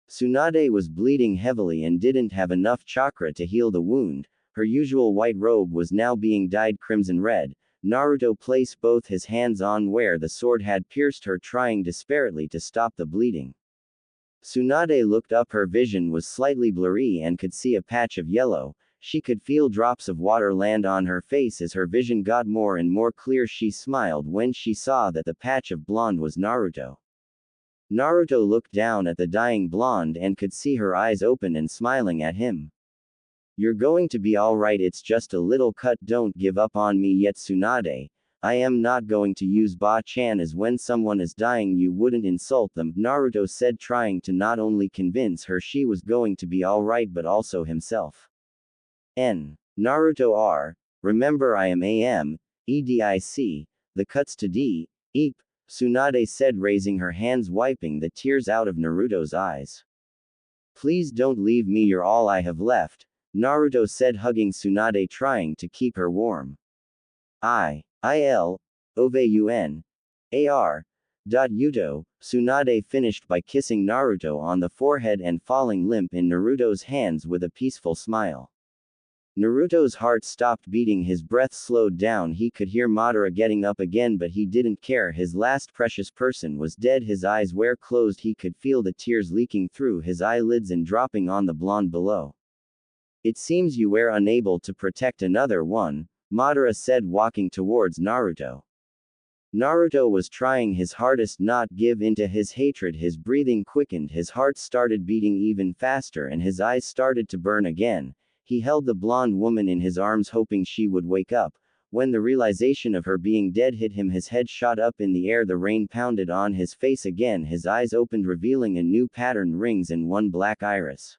Tsunade was bleeding heavily and didn't have enough chakra to heal the wound. Her usual white robe was now being dyed crimson red. Naruto placed both his hands on where the sword had pierced her, trying desperately to stop the bleeding. Tsunade looked up. Her vision was slightly blurry and could see a patch of yellow. She could feel drops of water land on her face as her vision got more and more clear. She smiled when she saw that the patch of blonde was Naruto. Naruto looked down at the dying blonde and could see her eyes open and smiling at him. You're going to be alright, it's just a little cut, don't give up on me yet, Tsunade. I am not going to use Ba-chan, as when someone is dying you wouldn't insult them, Naruto said, trying to not only convince her she was going to be alright but also himself. Naruto R. Remember I am AM, EDIC, the cuts to D, Eep, Tsunade said, raising her hands, wiping the tears out of Naruto's eyes. Please don't leave me, you're all I have left, Naruto said, hugging Tsunade, trying to keep her warm. Uto, Tsunade finished by kissing Naruto on the forehead and falling limp in Naruto's hands with a peaceful smile. Naruto's heart stopped beating, his breath slowed down, he could hear Madara getting up again but he didn't care, his last precious person was dead, his eyes were closed, he could feel the tears leaking through his eyelids and dropping on the blonde below. It seems you were unable to protect another one, Madara said, walking towards Naruto. Naruto was trying his hardest not give in to his hatred, his breathing quickened, his heart started beating even faster and his eyes started to burn again. He held the blonde woman in his arms hoping she would wake up. When the realization of her being dead hit him, his head shot up in the air, the rain pounded on his face again, his eyes opened, revealing a new patterned rings and one black iris.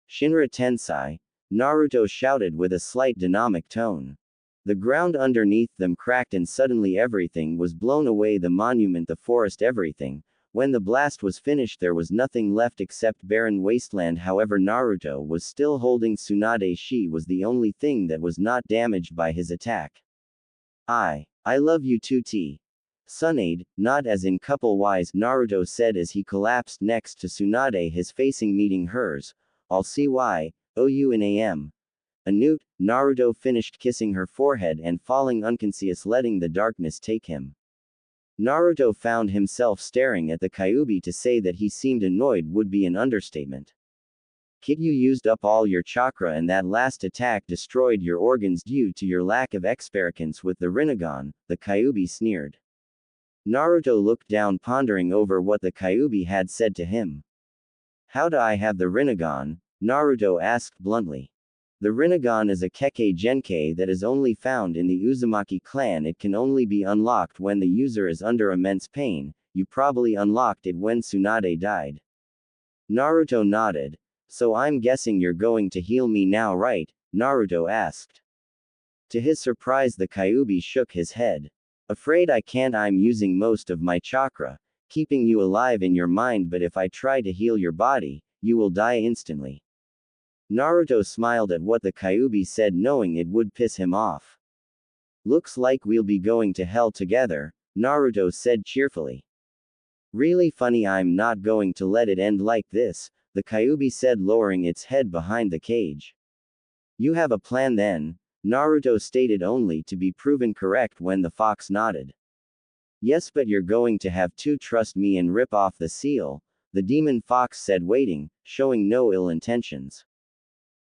Shinra Tensei, Naruto shouted with a slight dynamic tone. The ground underneath them cracked and suddenly everything was blown away, the monument, the forest, everything. When the blast was finished there was nothing left except barren wasteland. However, Naruto was still holding Tsunade. She was the only thing that was not damaged by his attack. I love you too, Tsunade, not as in couple-wise, Naruto said as he collapsed next to Tsunade, his facing meeting hers. I'll see why, you in AM. Anute, Naruto finished kissing her forehead and falling unconscious, letting the darkness take him. Naruto found himself staring at the Kyuubi. To say that he seemed annoyed would be an understatement. Kid, you used up all your chakra and that last attack destroyed your organs due to your lack of experience with the Rinnegan, the Kyuubi sneered. Naruto looked down, pondering over what the Kyuubi had said to him. How do I have the Rinnegan? Naruto asked bluntly. The Rinnegan is a Kekkei Genkei that is only found in the Uzumaki clan. It can only be unlocked when the user is under immense pain. You probably unlocked it when Tsunade died. Naruto nodded. So I'm guessing you're going to heal me now, right? Naruto asked. To his surprise, the Kyuubi shook his head. Afraid I can't, I'm using most of my chakra, keeping you alive in your mind, but if I try to heal your body, you will die instantly. Naruto smiled at what the Kyuubi said, knowing it would piss him off. Looks like we'll be going to hell together, Naruto said cheerfully. Really funny, I'm not going to let it end like this, the Kyuubi said, lowering its head behind the cage. You have a plan then? Naruto stated, only to be proven correct when the fox nodded. Yes, but you're going to have to trust me and rip off the seal, the demon fox said, waiting, showing no ill intentions.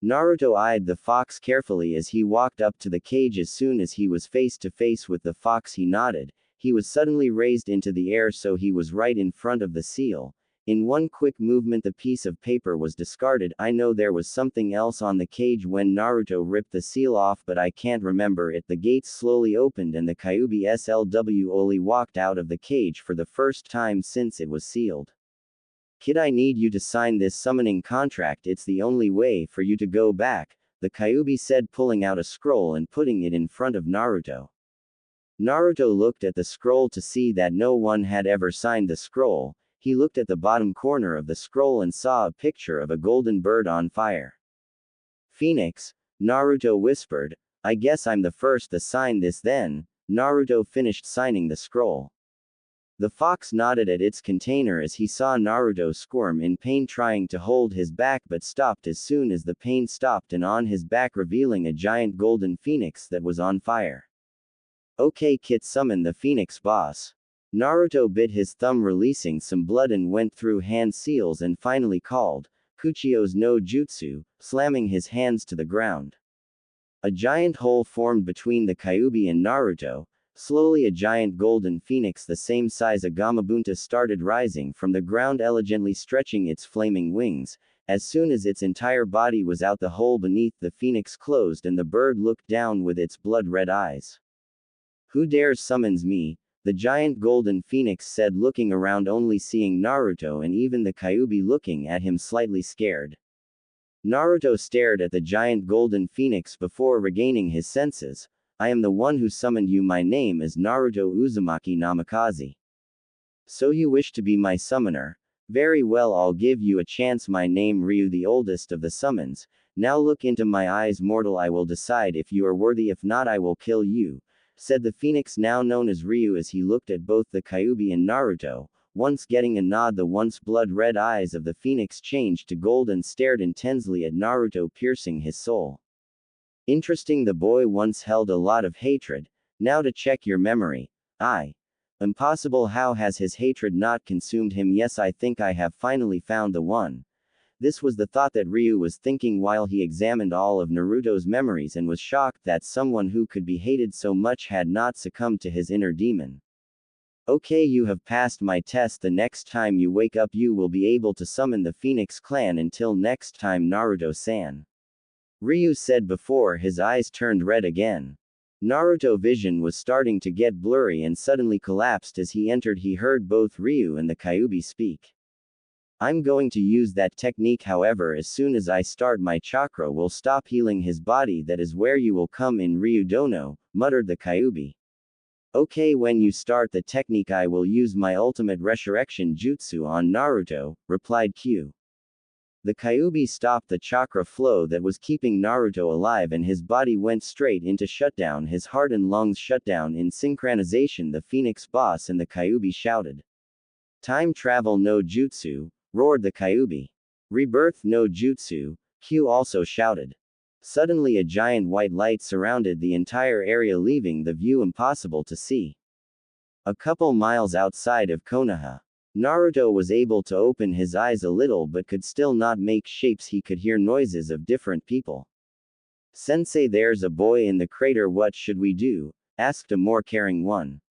Naruto eyed the fox carefully as he walked up to the cage. As soon as he was face to face with the fox, he nodded. He was suddenly raised into the air so he was right in front of the seal. In one quick movement the piece of paper was discarded. I know there was something else on the cage when Naruto ripped the seal off, but I can't remember it. The gates slowly opened and the Kyuubi slowly walked out of the cage for the first time since it was sealed. Kid, I need you to sign this summoning contract. It's the only way for you to go back, the Kyuubi said, pulling out a scroll and putting it in front of Naruto. Naruto looked at the scroll to see that no one had ever signed the scroll. He looked at the bottom corner of the scroll and saw a picture of a golden bird on fire. Phoenix, Naruto whispered. I guess I'm the first to sign this then. Naruto finished signing the scroll. The fox nodded at its container as he saw Naruto squirm in pain, trying to hold his back but stopped as soon as the pain stopped, and on his back revealing a giant golden phoenix that was on fire. Okay kid, summon the phoenix boss. Naruto bit his thumb, releasing some blood and went through hand seals and finally called, Kuchio's no jutsu, slamming his hands to the ground. A giant hole formed between the Kyuubi and Naruto. Slowly a giant golden phoenix the same size as Gamabunta started rising from the ground, elegantly stretching its flaming wings. As soon as its entire body was out, the hole beneath the phoenix closed and the bird looked down with its blood-red eyes. "Who dares summons me?" the giant golden phoenix said, looking around, only seeing Naruto and even the Kyuubi looking at him slightly scared. Naruto stared at the giant golden phoenix before regaining his senses. "I am the one who summoned you. My name is Naruto Uzumaki Namikaze. So you wish to be my summoner? Very well, I'll give you a chance. My name Ryu, the oldest of the summons. Now look into my eyes, mortal. I will decide if you are worthy. If not, I will kill you," said the phoenix, now known as Ryu, as he looked at both the Kyuubi and Naruto. Once getting a nod, the once blood-red eyes of the phoenix changed to gold and stared intensely at Naruto, piercing his soul. Interesting, the boy once held a lot of hatred. Now to check your memory. Impossible. How has his hatred not consumed him? Yes, I think I have finally found the one. This was the thought that Ryu was thinking while he examined all of Naruto's memories and was shocked that someone who could be hated so much had not succumbed to his inner demon. "Okay, you have passed my test. The next time you wake up, you will be able to summon the Phoenix Clan. Until next time, Naruto-san," Ryu said before his eyes turned red again. Naruto's vision was starting to get blurry and suddenly collapsed as he entered. He heard both Ryu and the Kyuubi speak. "I'm going to use that technique, however, as soon as I start, my chakra will stop healing his body. That is where you will come in." "Ryu Dono," muttered the Kyuubi. "Okay, when you start the technique, I will use my ultimate resurrection jutsu on Naruto," replied Q. The Kyuubi stopped the chakra flow that was keeping Naruto alive and his body went straight into shutdown. His heart and lungs shut down in synchronization. The Phoenix boss and the Kyuubi shouted. "Time travel no jutsu," roared the Kyuubi. "Rebirth no jutsu," Q also shouted. Suddenly a giant white light surrounded the entire area, leaving the view impossible to see. A couple miles outside of Konoha, Naruto was able to open his eyes a little but could still not make shapes. He could hear noises of different people. "Sensei, there's a boy in the crater. What should we do?" asked a more caring one.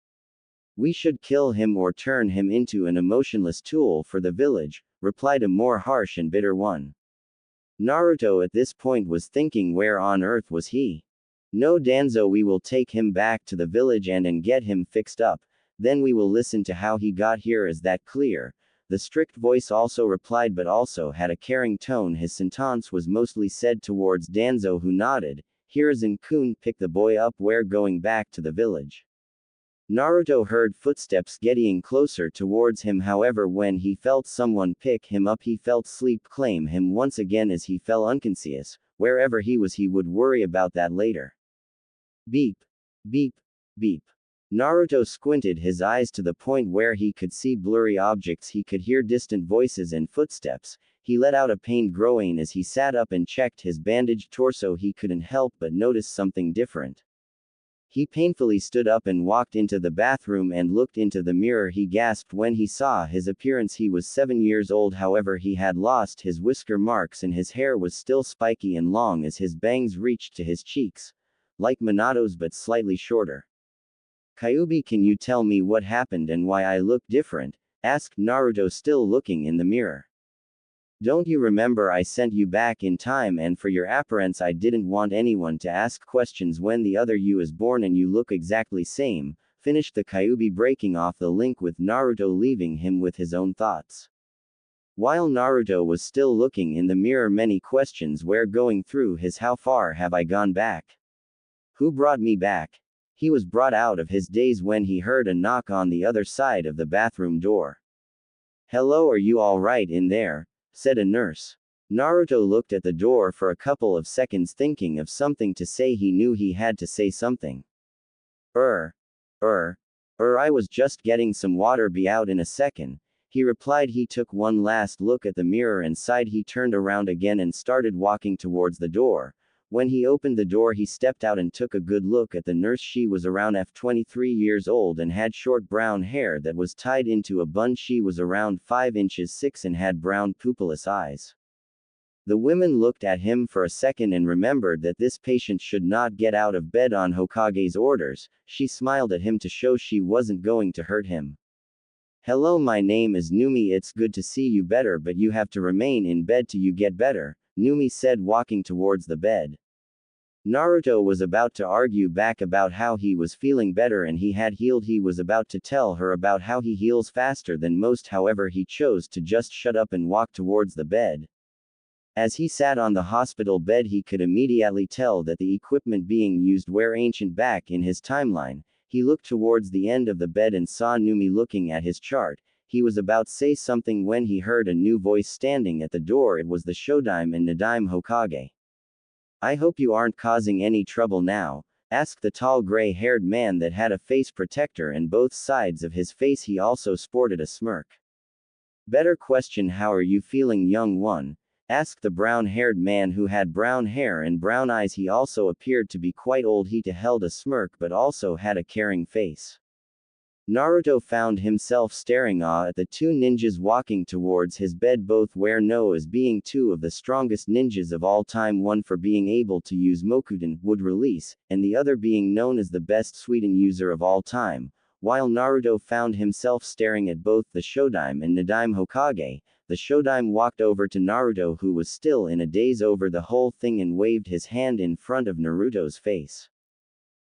"We should kill him or turn him into an emotionless tool for the village," replied a more harsh and bitter one. Naruto at this point was thinking, where on earth was he? "No, Danzo, we will take him back to the village and get him fixed up. Then we will listen to how he got here. Is that clear?" The strict voice also replied, but also had a caring tone. His sentence was mostly said towards Danzo, who nodded. "Hiruzen-kun, pick the boy up. We're going back to the village." Naruto heard footsteps getting closer towards him. However, when he felt someone pick him up, he felt sleep claim him once again as he fell unconscious. Wherever he was, he would worry about that later. Beep. Beep. Beep. Naruto squinted his eyes to the point where he could see blurry objects. He could hear distant voices and footsteps. He let out a pained groan as he sat up and checked his bandaged torso. He couldn't help but notice something different. He painfully stood up and walked into the bathroom and looked into the mirror. He gasped when he saw his appearance. He was 7 years old, however he had lost his whisker marks and his hair was still spiky and long as his bangs reached to his cheeks. Like Minato's but slightly shorter. "Kyuubi, can you tell me what happened and why I look different?" asked Naruto, still looking in the mirror. "Don't you remember I sent you back in time, and for your appearance I didn't want anyone to ask questions when the other you is born, and you look exactly same," finished the Kyuubi, breaking off the link with Naruto, leaving him with his own thoughts. While Naruto was still looking in the mirror, many questions were going through his. How far have I gone back? Who brought me back? He was brought out of his daze when he heard a knock on the other side of the bathroom door. "Hello, are you all right in there?" said a nurse. Naruto looked at the door for a couple of seconds, thinking of something to say. He knew he had to say something. I was just getting some water. Be out in a second," he replied. He took one last look at the mirror and sighed. He turned around again and started walking towards the door. When he opened the door, he stepped out and took a good look at the nurse. She was around 23 years old and had short brown hair that was tied into a bun. She was around 5 inches 6 and had brown pupilless eyes. The women looked at him for a second and remembered that this patient should not get out of bed on Hokage's orders. She smiled at him to show she wasn't going to hurt him. Hello, my name is Numi. It's good to see you better, but you have to remain in bed till you get better, Numi said, walking towards the bed. Naruto was about to argue back about how he was feeling better and he had healed. He was about to tell her about how he heals faster than most, however he chose to just shut up and walk towards the bed. As he sat on the hospital bed, he could immediately tell that the equipment being used were ancient back in his timeline. He looked towards the end of the bed and saw Numi looking at his chart. He was about to say something when he heard a new voice standing at the door. It was the Shodime and Nadaime Hokage. I hope you aren't causing any trouble now, asked the tall gray-haired man that had a face protector and both sides of his face he also sported a smirk. Better question, how are you feeling, young one? Asked the brown-haired man who had brown hair and brown eyes. He also appeared to be quite old. He held a smirk but also had a caring face. Naruto found himself staring at the two ninjas walking towards his bed, both were known as being two of the strongest ninjas of all time, one for being able to use Mokuden, wood release, and the other being known as the best Suiden user of all time. While Naruto found himself staring at both the Shodime and Nadaime Hokage, the Shodime walked over to Naruto, who was still in a daze over the whole thing, and waved his hand in front of Naruto's face.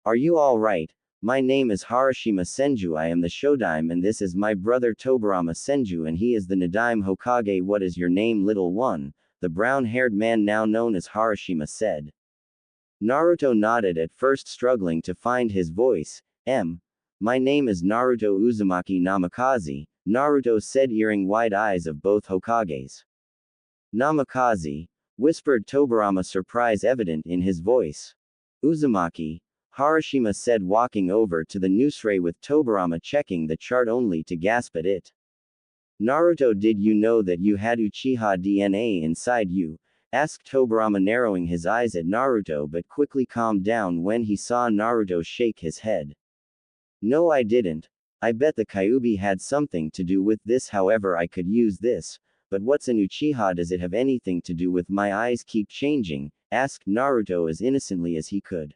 Are you all right? My name is Harashima Senju. I am the Shodime and this is my brother Tobirama Senju and he is the Nadaime Hokage. What is your name, little one? The brown-haired man, now known as Harashima, said. Naruto nodded, at first struggling to find his voice. My name is Naruto Uzumaki Namikaze, Naruto said, earring wide eyes of both Hokages. Namikaze, whispered Tobirama, surprise evident in his voice. Uzumaki, Harashima said, walking over to the newsray with Tobirama checking the chart only to gasp at it. Naruto, did you know that you had Uchiha DNA inside you? Asked Tobirama, narrowing his eyes at Naruto but quickly calmed down when he saw Naruto shake his head. No, I didn't. I bet the Kyuubi had something to do with this, however I could use this, but what's an Uchiha? Does it have anything to do with my eyes keep changing? Asked Naruto as innocently as he could.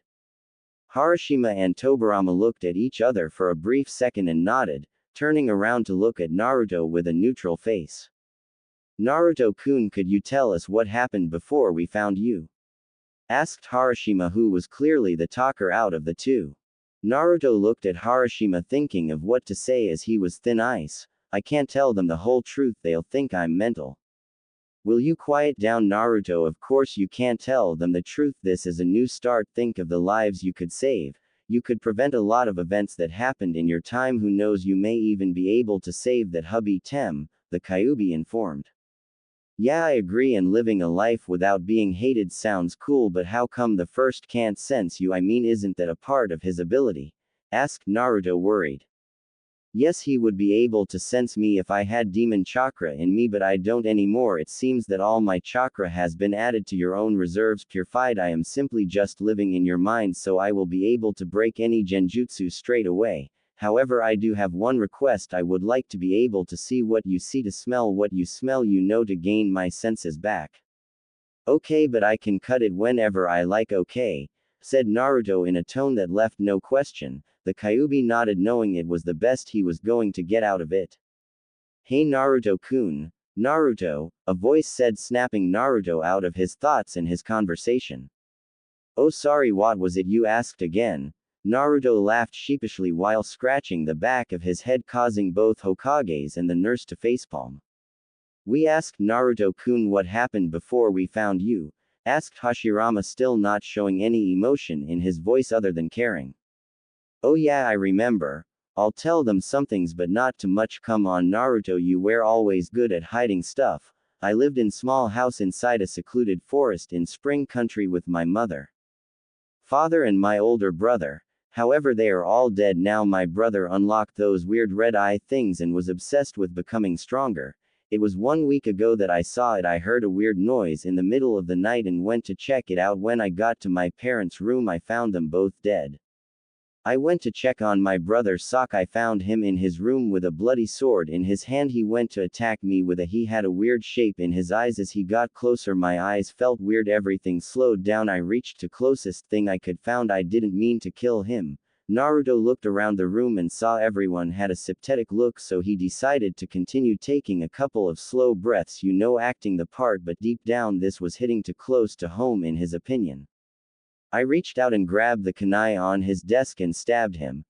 Harashima and Tobirama looked at each other for a brief second and nodded, turning around to look at Naruto with a neutral face. Naruto-kun, could you tell us what happened before we found you? Asked Harashima, who was clearly the talker out of the two. Naruto looked at Harashima thinking of what to say as he was thin ice. I can't tell them the whole truth, they'll think I'm mental. Will you quiet down, Naruto? Of course you can't tell them the truth, this is a new start, think of the lives you could save. You could prevent a lot of events that happened in your time, who knows, you may even be able to save that hubby Tem, the Kyuubi informed. Yeah, I agree, and living a life without being hated sounds cool, but how come the first can't sense you? I mean, isn't that a part of his ability? Asked Naruto, worried. Yes, he would be able to sense me if I had demon chakra in me, but I don't anymore. It seems that all my chakra has been added to your own reserves, purified. I am simply just living in your mind, so I will be able to break any genjutsu straight away. However, I do have one request. I would like to be able to see what you see, to smell what you smell, to gain my senses back. Okay, but I can cut it whenever I like, okay? Said Naruto in a tone that left no question. The Kyuubi nodded, knowing it was the best he was going to get out of it. Hey Naruto-kun. Naruto, a voice said, snapping Naruto out of his thoughts and his conversation. Oh, sorry, what was it you asked again? Naruto laughed sheepishly while scratching the back of his head, causing both Hokages and the nurse to facepalm. We asked, Naruto-kun, what happened before we found you? Asked Hashirama, still not showing any emotion in his voice other than caring. Oh yeah, I remember. I'll tell them some things but not too much. Come on Naruto, you were always good at hiding stuff. I lived in small house inside a secluded forest in Spring Country with my mother, father and my older brother. However, they are all dead now. My brother unlocked those weird red eye things and was obsessed with becoming stronger. It was 1 week ago that I saw it. I heard a weird noise in the middle of the night and went to check it out. When I got to my parents' room, I found them both dead. I went to check on my brother Sock. I found him in his room with a bloody sword in his hand. He went to attack me with a. He had a weird shape in his eyes. As he got closer, my eyes felt weird. Everything slowed down. I reached to closest thing I could found. I didn't mean to kill him. Naruto looked around the room and saw everyone had a sympathetic look, so he decided to continue, taking a couple of slow breaths, acting the part, but deep down this was hitting too close to home in his opinion. I reached out and grabbed the kunai on his desk and stabbed him.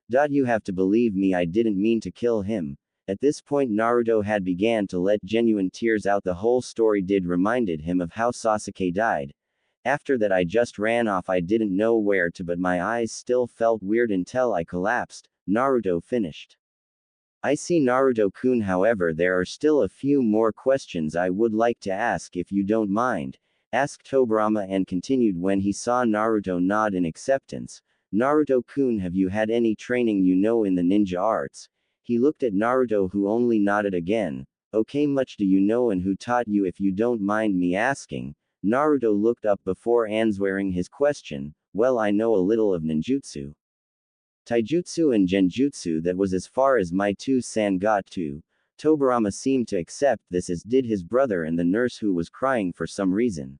You have to believe me, I didn't mean to kill him. At this point Naruto had began to let genuine tears out. The whole story did reminded him of how Sasuke died. After that I just ran off. I didn't know where to, but my eyes still felt weird until I collapsed. Naruto finished. I see, Naruto-kun. However, there are still a few more questions I would like to ask if you don't mind, asked Tobirama and continued when he saw Naruto nod in acceptance. Naruto-kun, have you had any training in the ninja arts? He looked at Naruto, who only nodded again. Okay, much do you know and who taught you, if you don't mind me asking? Naruto looked up before answering his question. Well, I know a little of ninjutsu, taijutsu and genjutsu. That was as far as my 2-san got to. Tobirama seemed to accept this, as did his brother and the nurse, who was crying for some reason.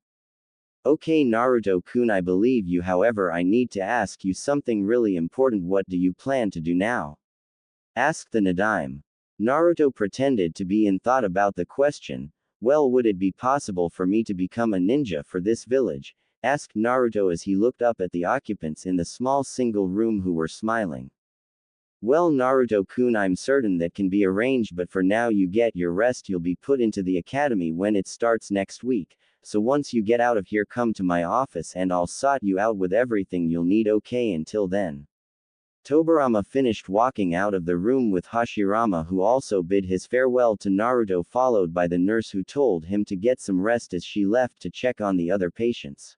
Okay, Naruto-kun, I believe you. However, I need to ask you something really important. What do you plan to do now? Asked the Nadaime. Naruto pretended to be in thought about the question. Well, would it be possible for me to become a ninja for this village? Asked Naruto as he looked up at the occupants in the small single room who were smiling. Well, Naruto-kun, I'm certain that can be arranged, but for now you get your rest. You'll be put into the academy when it starts next week. So once you get out of here, come to my office and I'll sort you out with everything you'll need. Okay, until then. Tobirama finished walking out of the room with Hashirama, who also bid his farewell to Naruto, followed by the nurse, who told him to get some rest as she left to check on the other patients.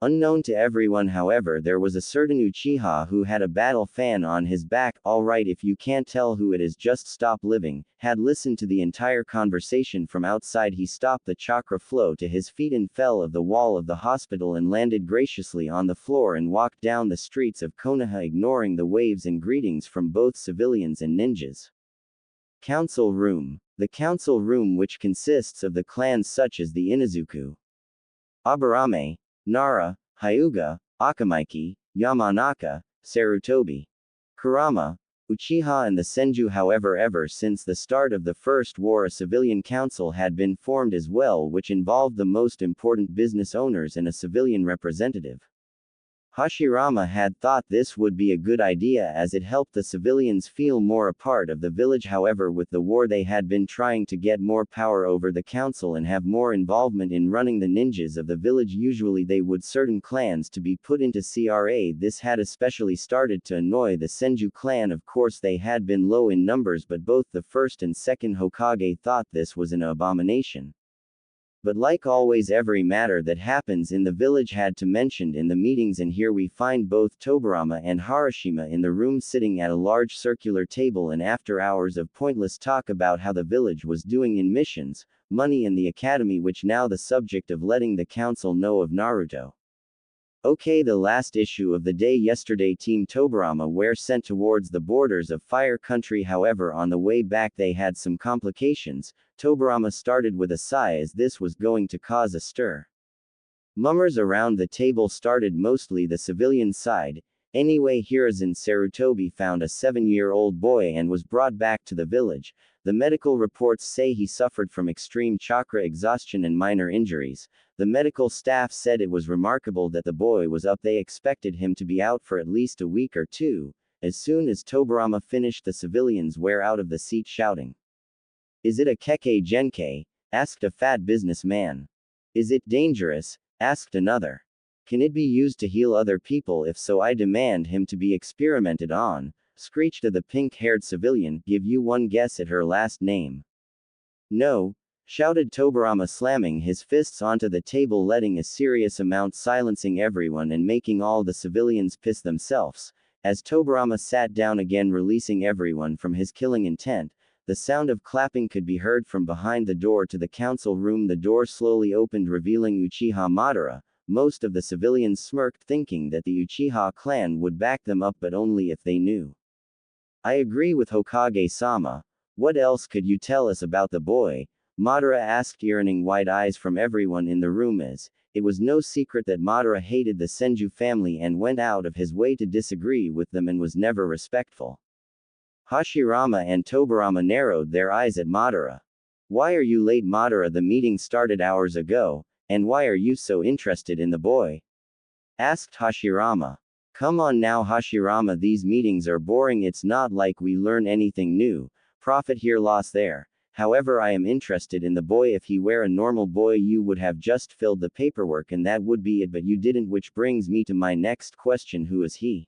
Unknown to everyone, however, there was a certain Uchiha who had a battle fan on his back. Alright, if you can't tell who it is, just stop living. Had listened to the entire conversation from outside. He stopped the chakra flow to his feet and fell of the wall of the hospital and landed graciously on the floor and walked down the streets of Konoha, ignoring the waves and greetings from both civilians and ninjas. Council Room. The council room, which consists of the clans such as the Inazuku, Aburame, Nara, Hyuga, Akamaiki, Yamanaka, Sarutobi, Kurama, Uchiha and the Senju. However, ever since the start of the First War, a civilian council had been formed as well, which involved the most important business owners and a civilian representative. Hashirama had thought this would be a good idea, as it helped the civilians feel more a part of the village. However, with the war, they had been trying to get more power over the council and have more involvement in running the ninjas of the village. Usually they would certain clans to be put into CRA. This had especially started to annoy the Senju clan. Of course, they had been low in numbers, but both the first and second Hokage thought this was an abomination. But like always, every matter that happens in the village had to mentioned in the meetings, and here we find both Tobirama and Harashima in the room sitting at a large circular table, and after hours of pointless talk about how the village was doing in missions, money and the academy, which now the subject of letting the council know of Naruto. Okay, the last issue of the day. Yesterday, Team Tobirama were sent towards the borders of Fire Country. However, on the way back they had some complications. Tobirama started with a sigh, as this was going to cause a stir. Mummers around the table started, mostly the civilian side. Anyway, Hiruzen Sarutobi found a 7-year-old boy and was brought back to the village. The medical reports say he suffered from extreme chakra exhaustion and minor injuries. The medical staff said it was remarkable that the boy was up. They expected him to be out for at least a week or two. As soon as Tobirama finished, the civilians were out of the seat shouting. Is it a Kekkei Genkei? Asked a fat businessman. Is it dangerous? Asked another. Can it be used to heal other people? If so, I demand him to be experimented on, screeched the pink-haired civilian. Give you one guess at her last name. No, shouted Tobirama, slamming his fists onto the table, letting a serious amount, silencing everyone and making all the civilians piss themselves. As Tobirama sat down again, releasing everyone from his killing intent, the sound of clapping could be heard from behind the door to the council room. The door slowly opened, revealing Uchiha Madara. Most of the civilians smirked, thinking that the Uchiha clan would back them up, but only if they knew. I agree with Hokage-sama. What else could you tell us about the boy? Madara asked, earning wide eyes from everyone in the room, as it was no secret that Madara hated the Senju family and went out of his way to disagree with them and was never respectful. Hashirama and Tobirama narrowed their eyes at Madara. Why are you late, Madara? The meeting started hours ago, and why are you so interested in the boy? Asked Hashirama. Come on now, Hashirama, these meetings are boring, it's not like we learn anything new, profit here, loss there. However, I am interested in the boy. If he were a normal boy, you would have just filled the paperwork and that would be it, but you didn't, which brings me to my next question, who is he?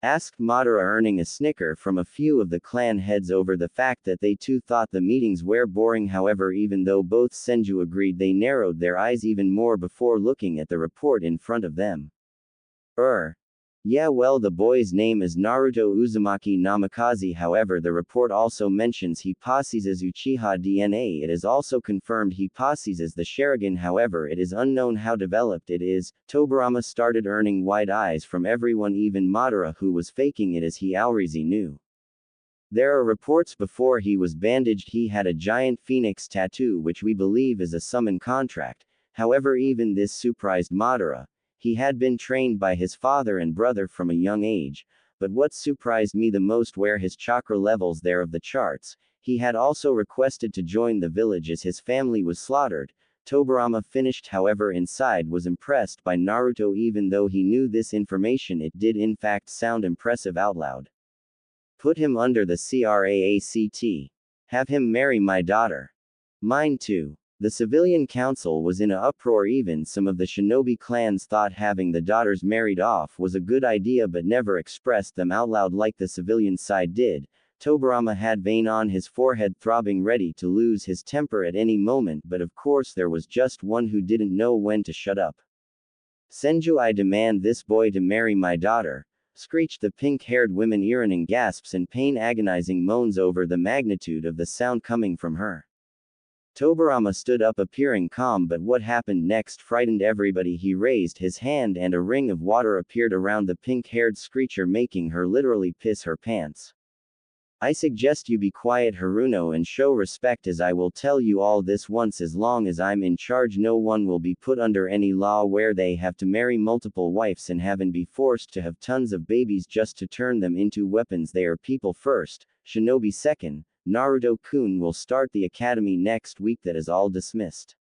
Asked Madara, earning a snicker from a few of the clan heads over the fact that they too thought the meetings were boring. However, even though both Senju agreed, they narrowed their eyes even more before looking at the report in front of them. Yeah, well, the boy's name is Naruto Uzumaki Namikaze. However, the report also mentions he possesses Uchiha DNA. It is also confirmed he possesses the Sharingan. However, it is unknown how developed it is. Tobirama started, earning wide eyes from everyone, even Madara, who was faking it as he already knew. There are reports before he was bandaged he had a giant phoenix tattoo, which we believe is a summon contract. However, even this surprised Madara. He had been trained by his father and brother from a young age, but what surprised me the most were his chakra levels there of the charts. He had also requested to join the village as his family was slaughtered. Tobirama finished, however, inside was impressed by Naruto. Even though he knew this information, it did in fact sound impressive out loud. Put him under the CRAACT. Have him marry my daughter. Mine too. The civilian council was in an uproar. Even some of the shinobi clans thought having the daughters married off was a good idea, but never expressed them out loud like the civilian side did. Tobirama had vein on his forehead, throbbing, ready to lose his temper at any moment, but of course there was just one who didn't know when to shut up. Senju, I demand this boy to marry my daughter, screeched the pink-haired woman, earning gasps and pain, agonizing moans over the magnitude of the sound coming from her. Tobirama stood up, appearing calm, but what happened next frightened everybody. He raised his hand and a ring of water appeared around the pink-haired screecher, making her literally piss her pants. I suggest you be quiet, Haruno, and show respect, as I will tell you all this once. As long as I'm in charge, no one will be put under any law where they have to marry multiple wives and have and be forced to have tons of babies just to turn them into weapons. They are people first, shinobi second. Naruto-kun will start the academy next week. That is all, dismissed.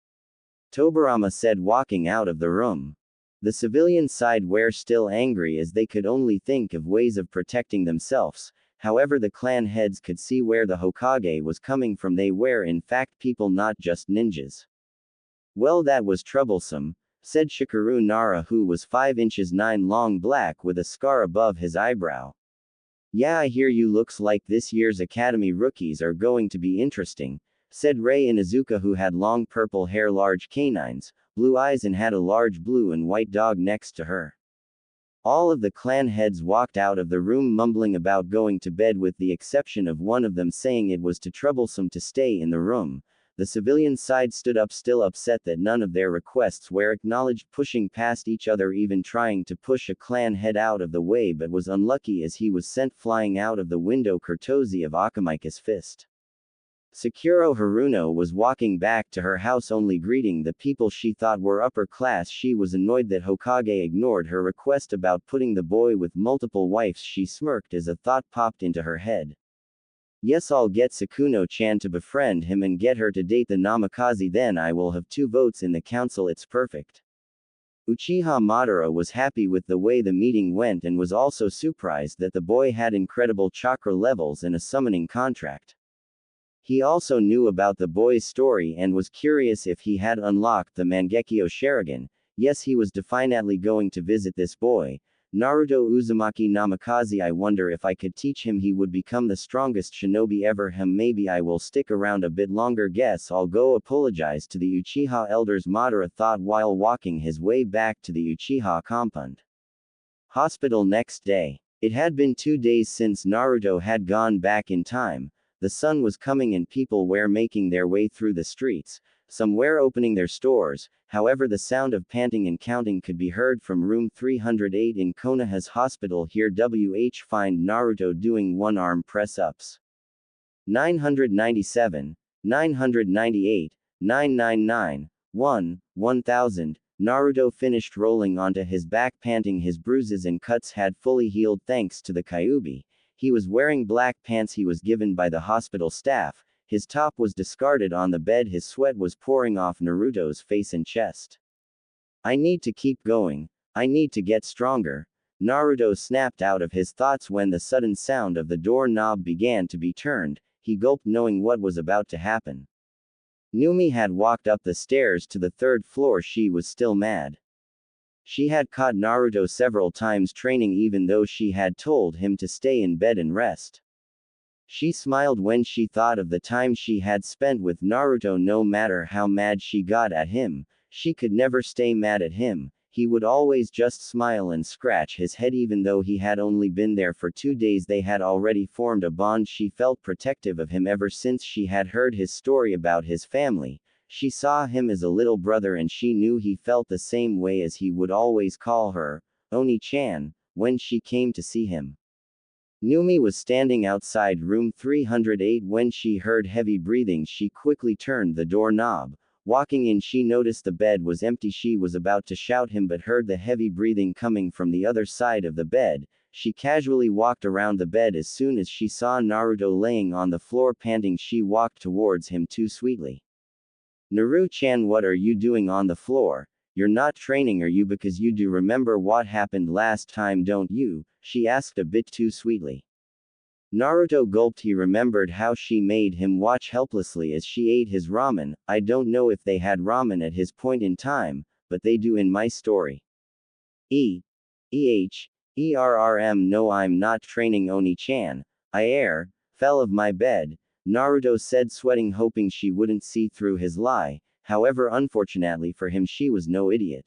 Tobirama said, walking out of the room. The civilian side were still angry as they could only think of ways of protecting themselves. However, the clan heads could see where the Hokage was coming from. They were in fact people, not just ninjas. Well, that was troublesome, said Shikuru Nara, who was 5 inches 9 long, black with a scar above his eyebrow. Yeah, I hear you. Looks like this year's academy rookies are going to be interesting, said Rei Inazuka, who had long purple hair, large canines, blue eyes, and had a large blue and white dog next to her. All of the clan heads walked out of the room mumbling about going to bed, with the exception of one of them saying it was too troublesome to stay in the room. The civilian side stood up, still upset that none of their requests were acknowledged, pushing past each other, even trying to push a clan head out of the way, but was unlucky as he was sent flying out of the window, courtesy of Akamika's fist. Sakuro Haruno was walking back to her house, only greeting the people she thought were upper class. She was annoyed that Hokage ignored her request about putting the boy with multiple wives. She smirked as a thought popped into her head. Yes, I'll get Sakuno-chan to befriend him and get her to date the Namikaze, then I will have 2 votes in the council. It's perfect. Uchiha Madara was happy with the way the meeting went and was also surprised that the boy had incredible chakra levels and a summoning contract. He also knew about the boy's story and was curious if he had unlocked the Mangekyo Sharingan. Yes, he was definitely going to visit this boy, Naruto Uzumaki Namikaze. I wonder if I could teach him, he would become the strongest shinobi ever. Maybe I will stick around a bit longer. Guess I'll go apologize to the Uchiha elders, Madara thought while walking his way back to the Uchiha compound. Hospital next day. It had been 2 days since Naruto had gone back in time. The sun was coming and people were making their way through the streets. somewhere opening their stores. However, the sound of panting and counting could be heard from room 308 in Konoha's hospital. Here WH find Naruto doing one-arm press-ups. 997, 998, 999, 1000. Naruto finished rolling onto his back panting. His bruises and cuts had fully healed thanks to the Kyuubi. He was wearing black pants he was given by the hospital staff. His top was discarded on the bed. His sweat was pouring off Naruto's face and chest. I need to keep going. I need to get stronger. Naruto snapped out of his thoughts when the sudden sound of the door knob began to be turned. He gulped, knowing what was about to happen. Numi had walked up the stairs to the third floor. She was still mad. She had caught Naruto several times training even though she had told him to stay in bed and rest. She smiled when she thought of the time she had spent with Naruto. No matter how mad she got at him, she could never stay mad at him. He would always just smile and scratch his head. Even though he had only been there for 2 days, they had already formed a bond. She felt protective of him ever since she had heard his story about his family. She saw him as a little brother and she knew he felt the same way, as he would always call her, Oni-chan, when she came to see him. Numi was standing outside room 308 when she heard heavy breathing. She quickly turned the doorknob. Walking in, she noticed the bed was empty. She was about to shout him but heard the heavy breathing coming from the other side of the bed. She casually walked around the bed. As soon as she saw Naruto laying on the floor panting, she walked towards him too sweetly. Naru-chan, what are you doing on the floor? You're not training, are you? Because you do remember what happened last time, don't you? She asked a bit too sweetly. Naruto gulped. He remembered how she made him watch helplessly as she ate his ramen. I don't know if they had ramen at his point in time, but they do in my story. No, I'm not training, Oni-chan. I fell of my bed, Naruto said, sweating, hoping she wouldn't see through his lie. However, unfortunately for him, she was no idiot.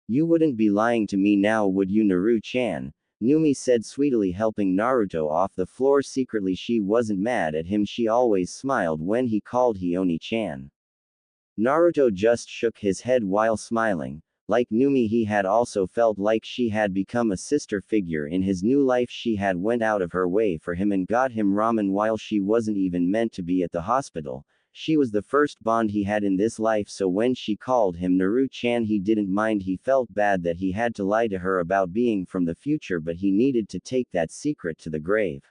You wouldn't be lying to me now, would you, Naru-chan? Numi said sweetly, helping Naruto off the floor. Secretly, she wasn't mad at him. She always smiled when he called he Oni-chan. Naruto just shook his head while smiling. Like Numi, he had also felt like she had become a sister figure in his new life. She had went out of her way for him and got him ramen while she wasn't even meant to be at the hospital. She was the first bond he had in this life, so when she called him Naru-chan, he didn't mind. He felt bad that he had to lie to her about being from the future, but he needed to take that secret to the grave.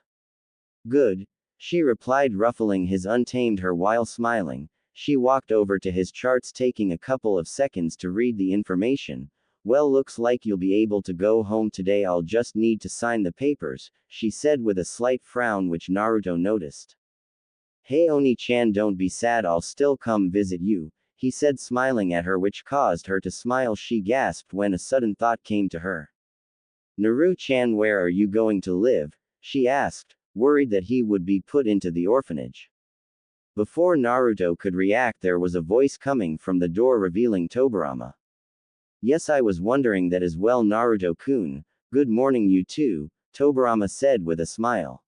Good, she replied, ruffling his untamed hair while smiling. She walked over to his charts, taking a couple of seconds to read the information. Well, looks like you'll be able to go home today. I'll just need to sign the papers, she said with a slight frown which Naruto noticed. Hey Oni-chan, don't be sad, I'll still come visit you, he said, smiling at her, which caused her to smile. She gasped when a sudden thought came to her. Naru-chan, where are you going to live? She asked, worried that he would be put into the orphanage. Before Naruto could react, there was a voice coming from the door revealing Tobirama. Yes, I was wondering that as well, Naruto-kun. Good morning, you too, Tobirama said with a smile.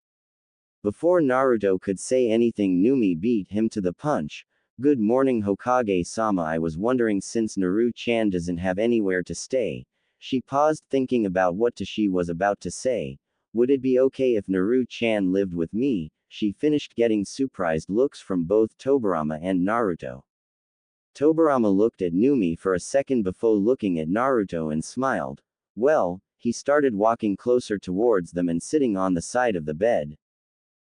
Before Naruto could say anything, Numi beat him to the punch. Good morning, Hokage-sama. I was wondering, since Naru-chan doesn't have anywhere to stay. She paused, thinking about what she was about to say. Would it be okay if Naru-chan lived with me? She finished, getting surprised looks from both Tobirama and Naruto. Tobirama looked at Numi for a second before looking at Naruto and smiled. Well, he started walking closer towards them and sitting on the side of the bed.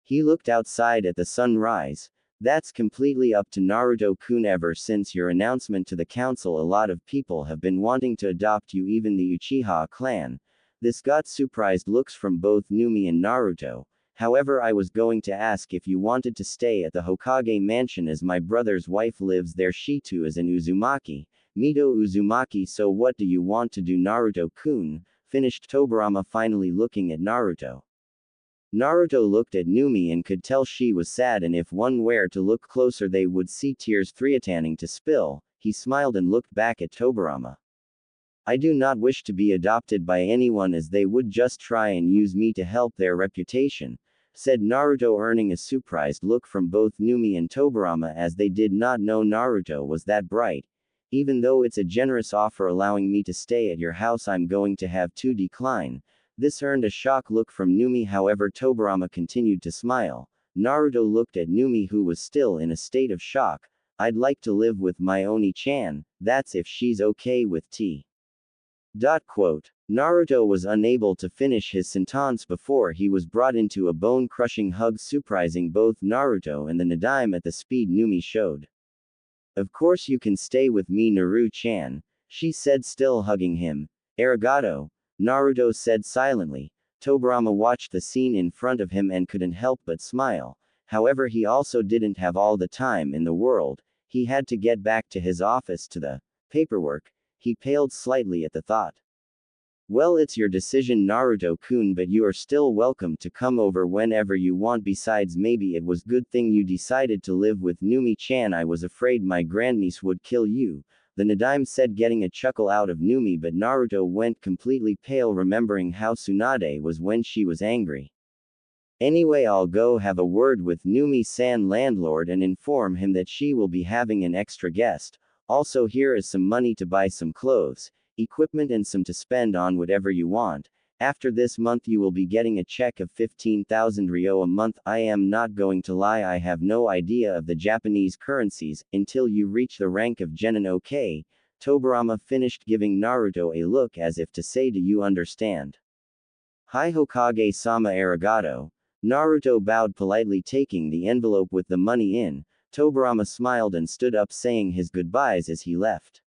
He looked outside at the sunrise. That's completely up to Naruto-kun. Ever since your announcement to the council, a lot of people have been wanting to adopt you, even the Uchiha clan. This got surprised looks from both Numi and Naruto. However, I was going to ask if you wanted to stay at the Hokage mansion, as my brother's wife lives there. She too is an Uzumaki, Mito Uzumaki. So what do you want to do, Naruto-kun? Finished Tobirama, finally looking at Naruto. Naruto looked at Numi and could tell she was sad, and if one were to look closer they would see tears threatening to spill. He smiled and looked back at Tobirama. I do not wish to be adopted by anyone, as they would just try and use me to help their reputation. said Naruto, earning a surprised look from both Numi and Tobirama, as they did not know Naruto was that bright. Even though it's a generous offer allowing me to stay at your house, I'm going to have to decline. This earned a shocked look from Numi. However, Tobirama continued to smile. Naruto looked at Numi, who was still in a state of shock. I'd like to live with my Oni-chan, that's if she's okay with tea. Quote. Naruto was unable to finish his sentence before he was brought into a bone-crushing hug, surprising both Naruto and the Nadaime at the speed Numi showed. Of course you can stay with me, Naru-chan, she said, still hugging him. Arigato, Naruto said silently. Tobirama watched the scene in front of him and couldn't help but smile. However, he also didn't have all the time in the world. He had to get back to his office to the paperwork. He paled slightly at the thought. Well, it's your decision, Naruto-kun, but you are still welcome to come over whenever you want. Besides, maybe it was good thing you decided to live with Numi-chan. I was afraid my grandniece would kill you, the Nadaime said, getting a chuckle out of Numi, but Naruto went completely pale, remembering how Tsunade was when she was angry. Anyway, I'll go have a word with Numi-san landlord and inform him that she will be having an extra guest. Also, here is some money to buy some clothes, equipment and some to spend on whatever you want. After this month you will be getting a check of 15,000 ryo a month. I am not going to lie, I have no idea of the Japanese currencies until you reach the rank of genin. Okay? Tobirama finished, giving Naruto a look as if to say, do you understand? Hi Hokage-sama, arigato. Naruto bowed politely, taking the envelope with the money in. Tobirama smiled and stood up, saying his goodbyes as he left.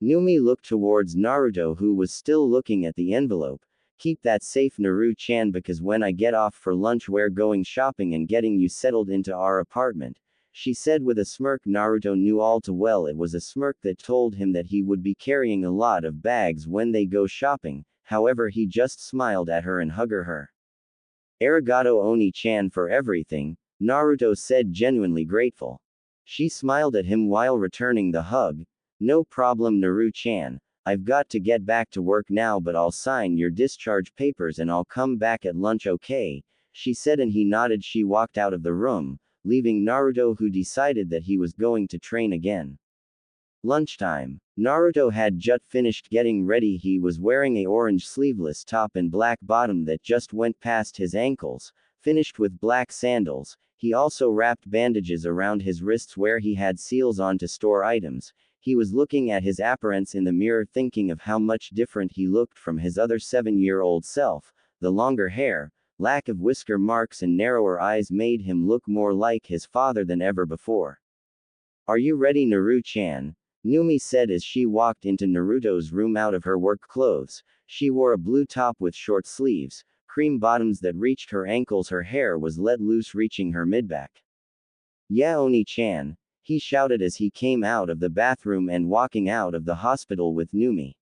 Numi looked towards Naruto, who was still looking at the envelope. Keep that safe, Naru-chan, because when I get off for lunch we're going shopping and getting you settled into our apartment, she said with a smirk. Naruto knew all too well it was a smirk that told him that he would be carrying a lot of bags when they go shopping. However, he just smiled at her and hugged her. Arigato Oni-chan for everything, Naruto said, genuinely grateful. She smiled at him while returning the hug. No problem, Naru-chan. I've got to get back to work now, but I'll sign your discharge papers and I'll come back at lunch, okay? She said, and he nodded. She walked out of the room, leaving Naruto, who decided that he was going to train again. Lunchtime. Naruto had just finished getting ready. He was wearing a orange sleeveless top and black bottom that just went past his ankles, finished with black sandals. He also wrapped bandages around his wrists where he had seals on to store items. He was looking at his appearance in the mirror, thinking of how much different he looked from his other 7-year-old self. The longer hair, lack of whisker marks and narrower eyes made him look more like his father than ever before. Are you ready, Naru-chan? Numi said as she walked into Naruto's room out of her work clothes. She wore a blue top with short sleeves, cream bottoms that reached her ankles. Her hair was let loose, reaching her midback. Yeah, Oni-chan, he shouted as he came out of the bathroom and walking out of the hospital with Numi.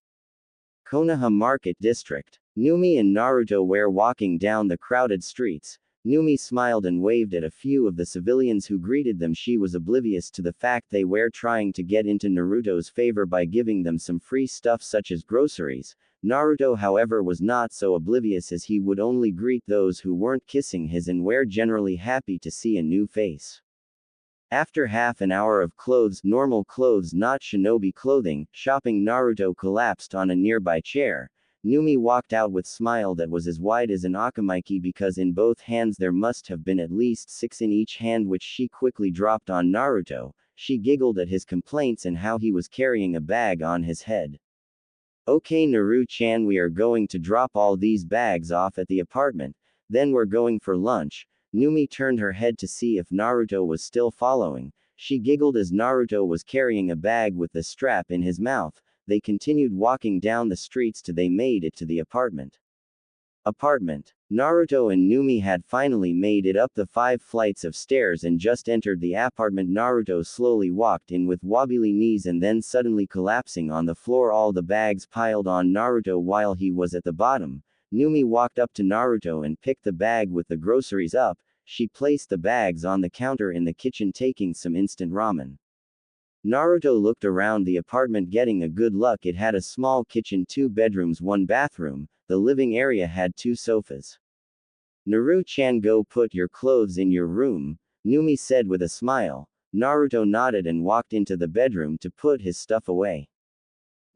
Konoha Market District. Numi and Naruto were walking down the crowded streets. Numi smiled and waved at a few of the civilians who greeted them. She was oblivious to the fact they were trying to get into Naruto's favor by giving them some free stuff such as groceries. Naruto, however, was not so oblivious, as he would only greet those who weren't kissing his and were generally happy to see a new face. After half an hour of clothes, normal clothes, not shinobi clothing, shopping, Naruto collapsed on a nearby chair. Numi walked out with a smile that was as wide as an akamaiki, because in both hands there must have been at least 6 in each hand, which she quickly dropped on Naruto. She giggled at his complaints and how he was carrying a bag on his head. Okay, Naru-chan, we are going to drop all these bags off at the apartment, then we're going for lunch. Numi turned her head to see if Naruto was still following. She giggled as Naruto was carrying a bag with the strap in his mouth. They continued walking down the streets till they made it to the apartment. Naruto and Numi had finally made it up the 5 flights of stairs and just entered the apartment. Naruto slowly walked in with wobbly knees and then suddenly collapsing on the floor, all the bags piled on Naruto while he was at the bottom. Numi walked up to Naruto and picked the bag with the groceries up. She placed the bags on the counter in the kitchen, taking some instant ramen. Naruto looked around the apartment, getting a good look. It had a small kitchen, 2 bedrooms, 1 bathroom. The living area had 2 sofas. Naru-chan, go put your clothes in your room, Numi said with a smile. Naruto nodded and walked into the bedroom to put his stuff away.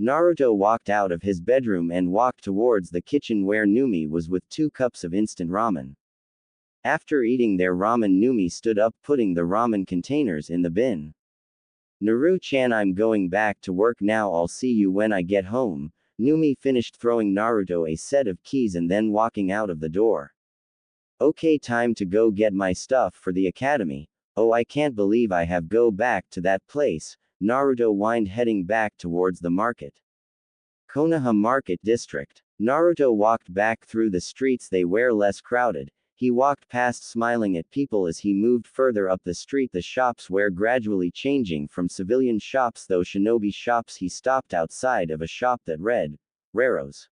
Naruto walked out of his bedroom and walked towards the kitchen where Numi was with 2 cups of instant ramen. After eating their ramen, Numi stood up, putting the ramen containers in the bin. Naru-chan, I'm going back to work now, I'll see you when I get home. Numi finished throwing Naruto a set of keys and then walking out of the door. Okay, time to go get my stuff for the academy. Oh, I can't believe I have go back to that place, Naruto whined, heading back towards the market. Konoha Market District. Naruto walked back through the streets. They were less crowded. He walked past, smiling at people as he moved further up the street. The shops were gradually changing from civilian shops though shinobi shops. He stopped outside of a shop that read, Raros.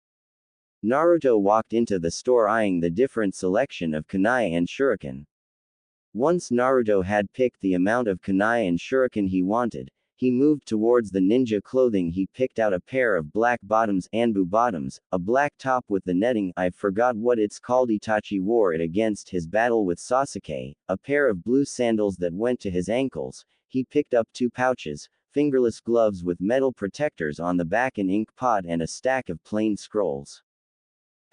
Naruto walked into the store, eyeing the different selection of kunai and shuriken. Once Naruto had picked the amount of kunai and shuriken he wanted, he moved towards the ninja clothing. He picked out a pair of black bottoms, Anbu bottoms, a black top with the netting, I forgot what it's called. Itachi wore it against his battle with Sasuke, a pair of blue sandals that went to his ankles. He picked up 2 pouches, fingerless gloves with metal protectors on the back, an ink pot and a stack of plain scrolls.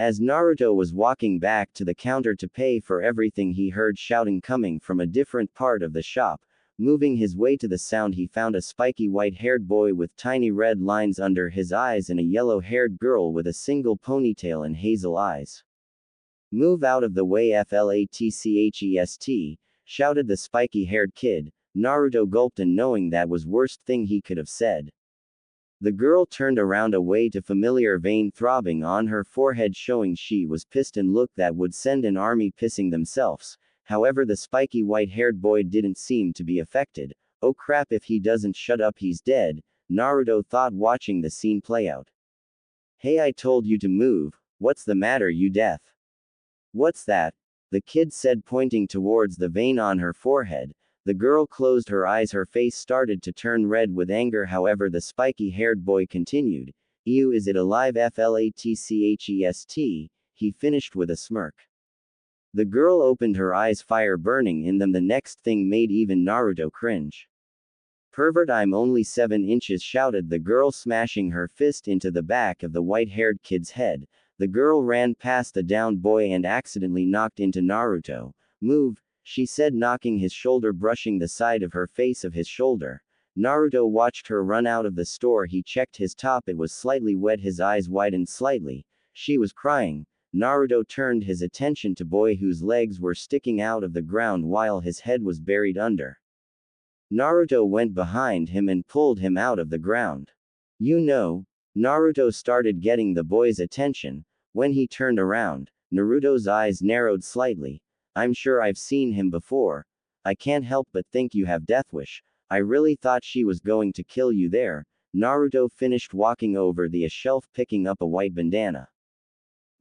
As Naruto was walking back to the counter to pay for everything, he heard shouting coming from a different part of the shop. Moving his way to the sound, he found a spiky white-haired boy with tiny red lines under his eyes and a yellow-haired girl with a single ponytail and hazel eyes. Move out of the way, flatchest, shouted the spiky-haired kid. Naruto gulped, and knowing that was worst thing he could have said. The girl turned around, a way to familiar vein throbbing on her forehead showing she was pissed and looked that would send an army pissing themselves. However, the spiky white-haired boy didn't seem to be affected. Oh crap, if he doesn't shut up he's dead, Naruto thought watching the scene play out. Hey, I told you to move, what's the matter, you deaf? What's that? The kid said, pointing towards the vein on her forehead. The girl closed her eyes, her face started to turn red with anger. However, the spiky-haired boy continued, Ew, is it alive, flatchest, he finished with a smirk. The girl opened her eyes, fire burning in them. The next thing made even Naruto cringe. Pervert, I'm only 7 inches, shouted the girl, smashing her fist into the back of the white-haired kid's head. The girl ran past the downed boy and accidentally knocked into Naruto. Move, she said, knocking his shoulder, brushing the side of her face of his shoulder. Naruto watched her run out of the store. He checked his top, it was slightly wet, his eyes widened slightly. She was crying. Naruto turned his attention to boy whose legs were sticking out of the ground while his head was buried under. Naruto went behind him and pulled him out of the ground. You know, Naruto started getting the boy's attention. When he turned around, Naruto's eyes narrowed slightly. I'm sure I've seen him before. I can't help but think you have death wish. I really thought she was going to kill you there. Naruto finished walking over the shelf, picking up a white bandana.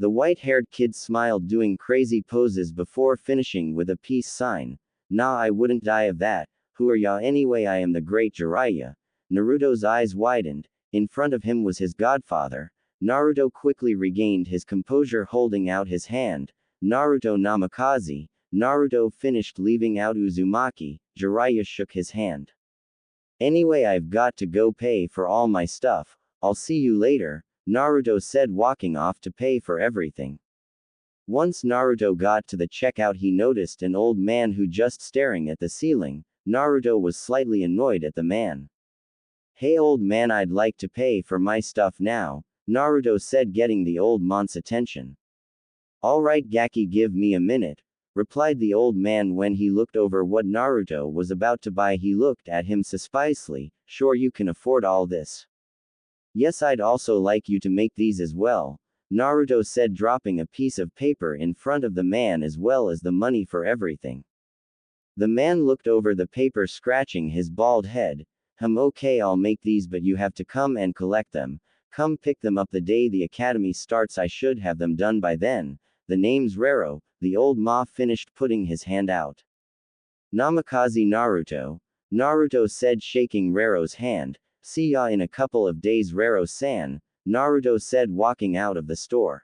The white-haired kid smiled, doing crazy poses before finishing with a peace sign. Nah, I wouldn't die of that. Who are ya anyway? I am the great Jiraiya. Naruto's eyes widened. In front of him was his godfather. Naruto quickly regained his composure, holding out his hand. Naruto Namikaze. Naruto finished leaving out Uzumaki. Jiraiya shook his hand. Anyway, I've got to go pay for all my stuff. I'll see you later, Naruto said, walking off to pay for everything. Once Naruto got to the checkout, he noticed an old man who just staring at the ceiling. Naruto was slightly annoyed at the man. Hey old man, I'd like to pay for my stuff now, Naruto said, getting the old man's attention. Alright Gaki, give me a minute, replied the old man. When he looked over what Naruto was about to buy, he looked at him suspiciously. Sure you can afford all this? Yes, I'd also like you to make these as well, Naruto said, dropping a piece of paper in front of the man as well as the money for everything. The man looked over the paper, scratching his bald head. Okay, I'll make these, but you have to come and collect them. Come pick them up the day the academy starts. I should have them done by then. The name's Rero, the old ma finished, putting his hand out. Namikaze Naruto, Naruto said, shaking Rero's hand. See ya in a couple of days, Rero-san, Naruto said, walking out of the store.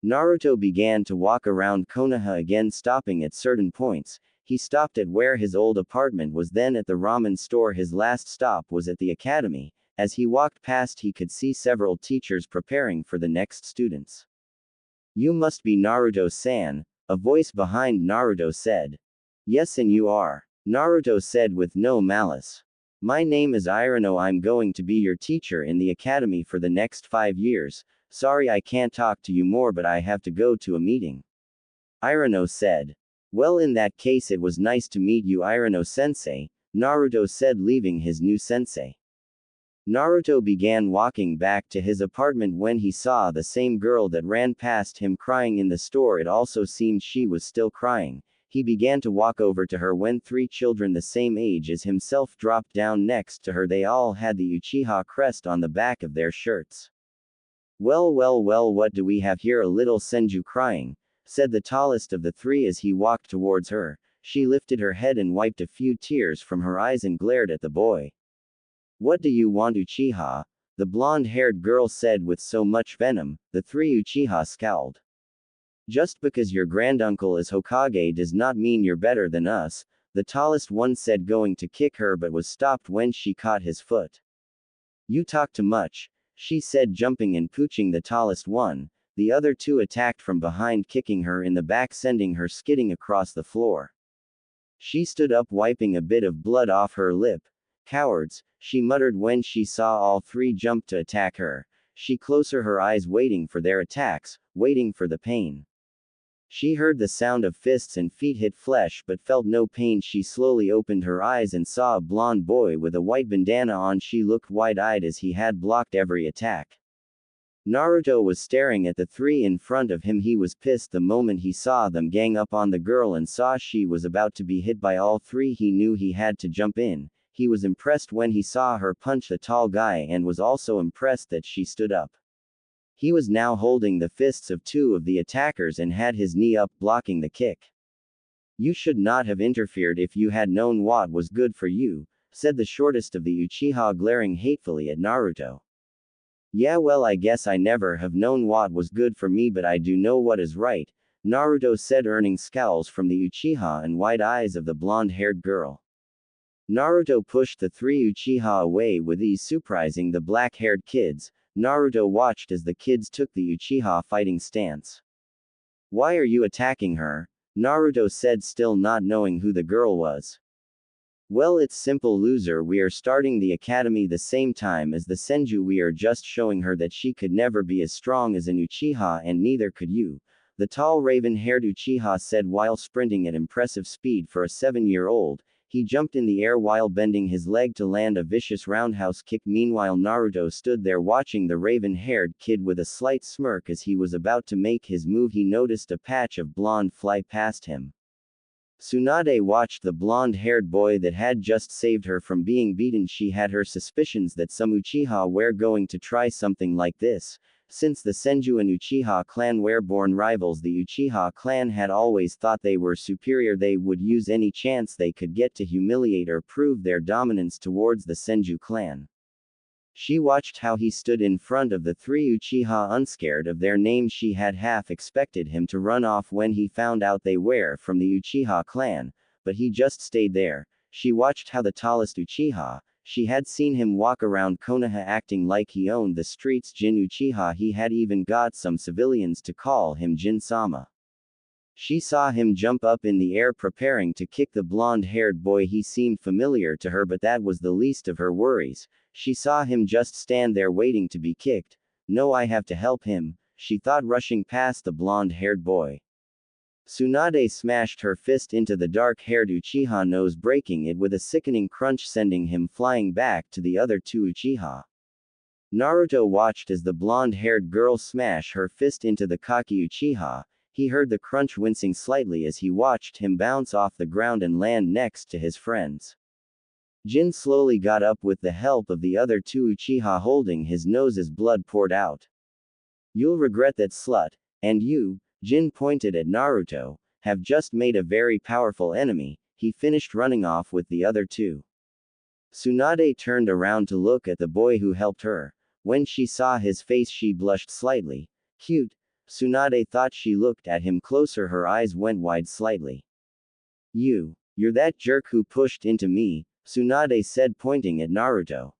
Naruto began to walk around Konoha again, stopping at certain points. He stopped at where his old apartment was, then at the ramen store. His last stop was at the academy. As he walked past, he could see several teachers preparing for the next students. "You must be Naruto-san," a voice behind Naruto said. "Yes, and you are," Naruto said with no malice. "My name is Irano. I'm going to be your teacher in the academy for the next 5 years. Sorry I can't talk to you more, but I have to go to a meeting," Irano said. "Well, in that case, it was nice to meet you, Irano-sensei," Naruto said, leaving his new sensei. Naruto began walking back to his apartment when he saw the same girl that ran past him crying in the store. It also seemed she was still crying. He began to walk over to her when 3 children the same age as himself dropped down next to her. They all had the Uchiha crest on the back of their shirts. Well, what do we have here? A little Senju crying," said the tallest of the 3 as he walked towards her. She lifted her head and wiped a few tears from her eyes and glared at the boy. "What do you want, Uchiha?" the blonde-haired girl said with so much venom. The 3 Uchiha scowled. "Just because your granduncle is Hokage does not mean you're better than us," the tallest one said, going to kick her but was stopped when she caught his foot. "You talk too much," she said, jumping and pushing the tallest one. The other 2 attacked from behind, kicking her in the back, sending her skidding across the floor. She stood up, wiping a bit of blood off her lip. "Cowards," she muttered when she saw all 3 jump to attack her. She closed her eyes, waiting for their attacks, waiting for the pain. She heard the sound of fists and feet hit flesh but felt no pain. She slowly opened her eyes and saw a blonde boy with a white bandana on. She looked wide-eyed as he had blocked every attack. Naruto was staring at the 3 in front of him. He was pissed the moment he saw them gang up on the girl and saw she was about to be hit by all 3. He knew he had to jump in. He was impressed when he saw her punch the tall guy and was also impressed that she stood up. He was now holding the fists of 2 of the attackers and had his knee up, blocking the kick. "You should not have interfered if you had known what was good for you," said the shortest of the Uchiha, glaring hatefully at Naruto. "Yeah, well, I guess I never have known what was good for me, but I do know what is right," Naruto said, earning scowls from the Uchiha and wide eyes of the blonde-haired girl. Naruto pushed the 3 Uchiha away with ease, surprising the black-haired kids. Naruto watched as the kids took the Uchiha fighting stance. "Why are you attacking her?" Naruto said, still not knowing who the girl was. "Well, it's simple, loser. We are starting the academy the same time as the Senju. We are just showing her that she could never be as strong as an Uchiha, and neither could you," the tall raven-haired Uchiha said while sprinting at impressive speed for a 7-year-old. He jumped in the air while bending his leg to land a vicious roundhouse kick. Meanwhile, Naruto stood there watching the raven-haired kid with a slight smirk. As he was about to make his move, he noticed a patch of blonde fly past him. Tsunade watched the blonde-haired boy that had just saved her from being beaten. She had her suspicions that some Uchiha were going to try something like this. Since the Senju and Uchiha clan were born rivals, the Uchiha clan had always thought they were superior. They would use any chance they could get to humiliate or prove their dominance towards the Senju clan. She watched how he stood in front of the 3 Uchiha, unscared of their names. She had half expected him to run off when he found out they were from the Uchiha clan, but he just stayed there. She watched how the tallest Uchiha, she had seen him walk around Konoha acting like he owned the streets. Jin Uchiha, he had even got some civilians to call him Jin-sama. She saw him jump up in the air preparing to kick the blonde-haired boy. He seemed familiar to her, but that was the least of her worries. She saw him just stand there waiting to be kicked. "No, I have to help him," she thought, rushing past the blonde-haired boy. Tsunade smashed her fist into the dark-haired Uchiha nose, breaking it with a sickening crunch, sending him flying back to the other 2 Uchiha. Naruto watched as the blonde-haired girl smash her fist into the cocky Uchiha. He heard the crunch, wincing slightly as he watched him bounce off the ground and land next to his friends. Jin slowly got up with the help of the other 2 Uchiha, holding his nose as blood poured out. "You'll regret that, slut. And you," Jin pointed at Naruto, "have just made a very powerful enemy." He finished running off with the other 2. Tsunade turned around to look at the boy who helped her. When she saw his face, she blushed slightly. "Cute," Tsunade thought she looked at him closer. Her eyes went wide slightly. You're that jerk who pushed into me, Tsunade said, pointing at Naruto.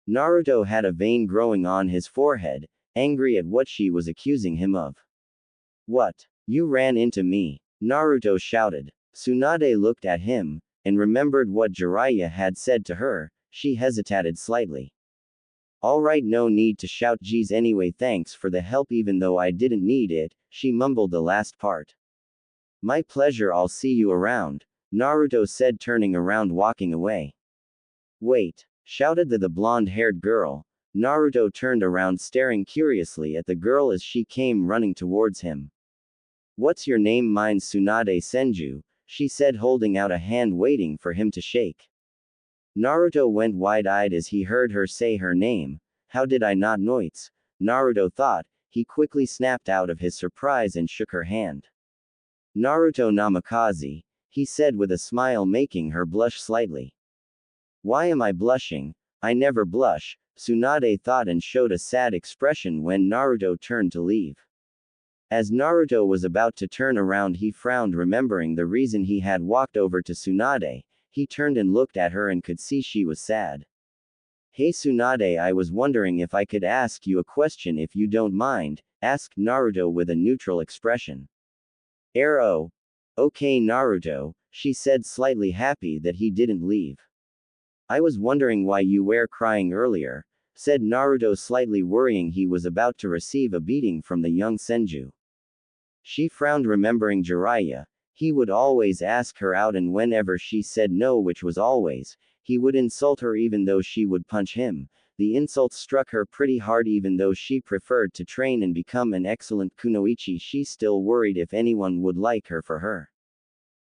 Naruto had a vein growing on his forehead, angry at what she was accusing him of. What? You ran into me? Naruto shouted. Tsunade looked at him, and remembered what Jiraiya had said to her. She hesitated slightly. Alright, no need to shout, geez, anyway, thanks for the help even though I didn't need it, she mumbled the last part. My pleasure, I'll see you around, Naruto said, turning around walking away. Wait, shouted the blonde-haired girl. Naruto turned around staring curiously at the girl as she came running towards him. What's your name? Mine's Tsunade Senju, she said, holding out a hand waiting for him to shake. Naruto went wide-eyed as he heard her say her name. How did I not know it? Naruto thought. He quickly snapped out of his surprise and shook her hand. Naruto namikaze, he said with a smile, making her blush slightly. Why am I blushing? I never blush, Tsunade thought, and showed a sad expression when Naruto turned to leave. As Naruto was about to turn around, he frowned, remembering the reason he had walked over to Tsunade. He turned and looked at her and could see she was sad. Hey Tsunade, I was wondering if I could ask you a question if you don't mind, asked Naruto with a neutral expression. Oh. Okay Naruto, she said, slightly happy that he didn't leave. I was wondering why you were crying earlier, said Naruto, slightly worrying he was about to receive a beating from the young Senju. She frowned, remembering Jiraiya. He would always ask her out, and whenever she said no, which was always, he would insult her even though she would punch him. The insults struck her pretty hard. Even though she preferred to train and become an excellent kunoichi, she still worried if anyone would like her for her.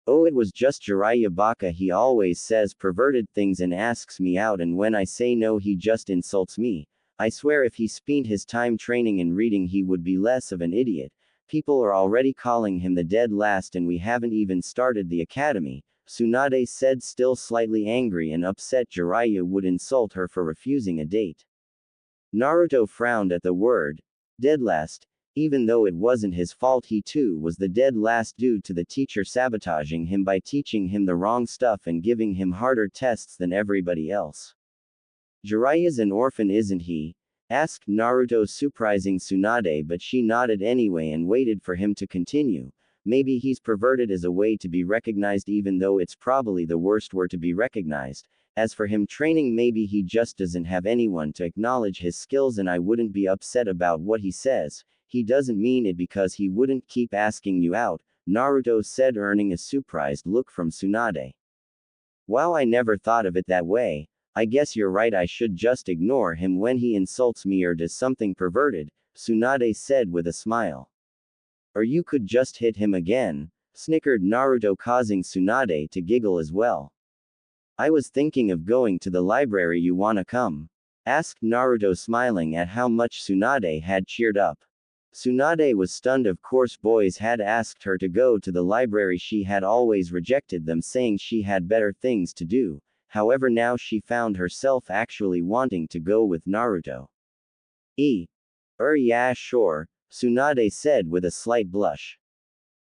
Oh, it was just Jiraiya Baka. He always says perverted things and asks me out, and when I say no he just insults me. I swear if he spent his time training and reading he would be less of an idiot. People are already calling him the dead last and we haven't even started the academy, Tsunade said, still slightly angry and upset Jiraiya would insult her for refusing a date. Naruto frowned at the word, dead last. Even though it wasn't his fault, he too was the dead last due to the teacher sabotaging him by teaching him the wrong stuff and giving him harder tests than everybody else. Jiraiya's an orphan, isn't he? Asked Naruto, surprising Tsunade, but she nodded anyway and waited for him to continue. Maybe he's perverted as a way to be recognized, even though it's probably the worst word to be recognized. As for him training, maybe he just doesn't have anyone to acknowledge his skills, and I wouldn't be upset about what he says. He doesn't mean it because he wouldn't keep asking you out, Naruto said, earning a surprised look from Tsunade. Wow, I never thought of it that way. I guess you're right, I should just ignore him when he insults me or does something perverted, Tsunade said with a smile. Or you could just hit him again, snickered Naruto, causing Tsunade to giggle as well. I was thinking of going to the library, you wanna come? Asked Naruto, smiling at how much Tsunade had cheered up. Tsunade was stunned. Of course boys had asked her to go to the library. She had always rejected them, saying she had better things to do. However, now she found herself actually wanting to go with Naruto. Yeah, sure, Tsunade said with a slight blush.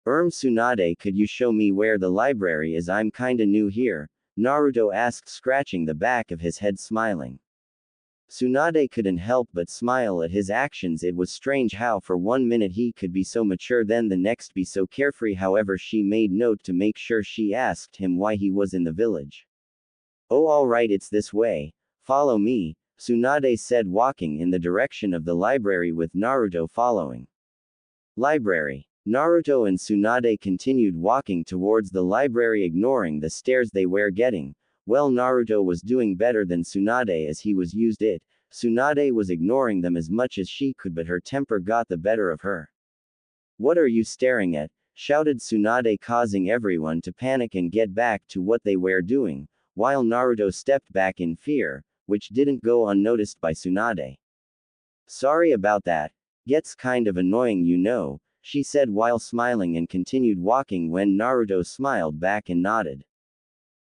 Tsunade, could you show me where the library is? I'm kinda new here, Naruto asked, scratching the back of his head, smiling. Tsunade couldn't help but smile at his actions. It was strange how for 1 minute he could be so mature, then the next be so carefree. However, she made note to make sure she asked him why he was in the village. Oh, alright, it's this way. Follow me, Tsunade said, walking in the direction of the library with Naruto following. Library. Naruto and Tsunade continued walking towards the library, ignoring the stares they were getting. Well, Naruto was doing better than Tsunade as he was used it. Tsunade was ignoring them as much as she could, but her temper got the better of her. What are you staring at? Shouted Tsunade, causing everyone to panic and get back to what they were doing, while Naruto stepped back in fear, which didn't go unnoticed by Tsunade. Sorry about that. Gets kind of annoying, you know, she said while smiling, and continued walking when Naruto smiled back and nodded.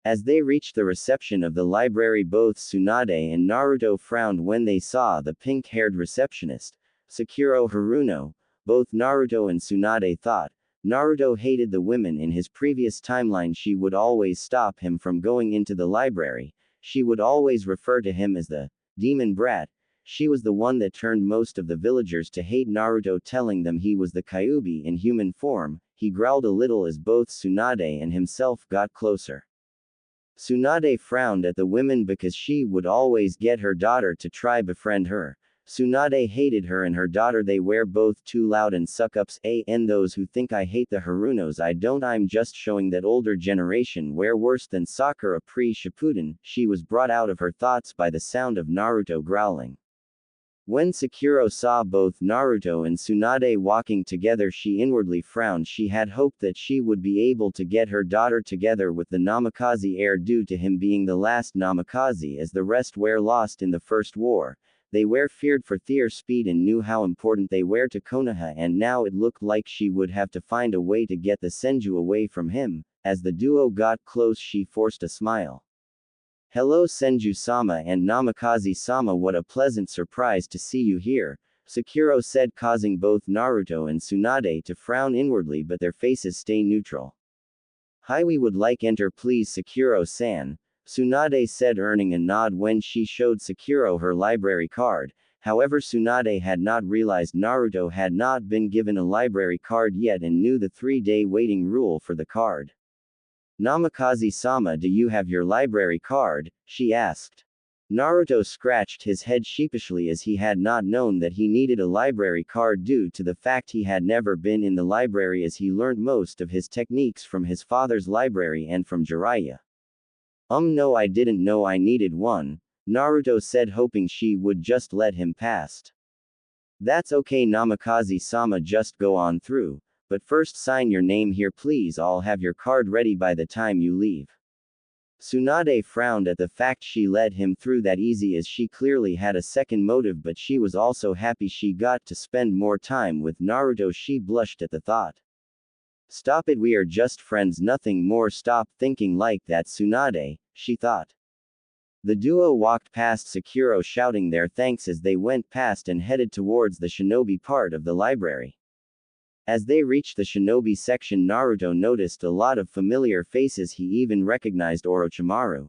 As they reached the reception of the library, both Tsunade and Naruto frowned when they saw the pink-haired receptionist, Sakuro Haruno, both Naruto and Tsunade thought. Naruto hated the women in his previous timeline. She would always stop him from going into the library. She would always refer to him as the demon brat. She was the one that turned most of the villagers to hate Naruto, telling them he was the Kyuubi in human form. He growled a little as both Tsunade and himself got closer. Tsunade frowned at the women because she would always get her daughter to try befriend her. Tsunade hated her and her daughter. They were both too loud and suck-ups. And those who think I hate the Harunos, I don't. I'm just showing that older generation were worse than Sakura pre-Shippuden. She was brought out of her thoughts by the sound of Naruto growling. When Sakura saw both Naruto and Tsunade walking together, she inwardly frowned. She had hoped that she would be able to get her daughter together with the Namikaze heir due to him being the last Namikaze, as the rest were lost in the first war. They were feared for their speed and knew how important they were to Konoha, and now it looked like she would have to find a way to get the Senju away from him. As the duo got close, she forced a smile. "Hello Senju-sama and Namikaze-sama, what a pleasant surprise to see you here," Sakura said, causing both Naruto and Tsunade to frown inwardly, but their faces stay neutral. "Hi, we would like enter please Sakura-san," Tsunade said, earning a nod when she showed Sakura her library card. However, Tsunade had not realized Naruto had not been given a library card yet and knew the 3-day waiting rule for the card. "Namikaze-sama, do you have your library card?" she asked. Naruto scratched his head sheepishly, as he had not known that he needed a library card due to the fact he had never been in the library, as he learned most of his techniques from his father's library and from Jiraiya. No, I didn't know I needed one," Naruto said, hoping she would just let him past. "That's okay Namikaze-sama, just go on through. But first sign your name here please. I'll have your card ready by the time you leave." Tsunade frowned at the fact she let him through that easy, as she clearly had a second motive, but she was also happy she got to spend more time with Naruto. She blushed at the thought. "Stop it, we are just friends, nothing more. Stop thinking like that, Tsunade," she thought. The duo walked past Sakura shouting their thanks as they went past and headed towards the shinobi part of the library. As they reached the shinobi section, Naruto noticed a lot of familiar faces. He even recognized Orochimaru.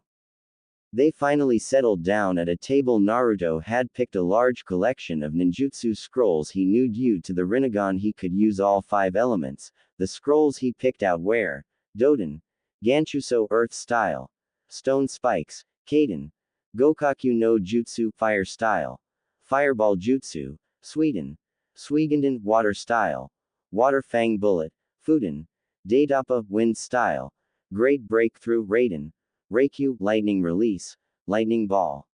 They finally settled down at a table. Naruto had picked a large collection of ninjutsu scrolls he knew. Due to the Rinnegan, he could use all 5 elements. The scrolls he picked out were Doden, Ganchuso Earth Style, Stone Spikes, Kaden, Gokaku no Jutsu Fire Style, Fireball Jutsu, Suigendan Water Style, Water Fang Bullet, Fuden, Daidappa Wind Style, Great Breakthrough Raiden, Reikyu Lightning Release, Lightning Ball.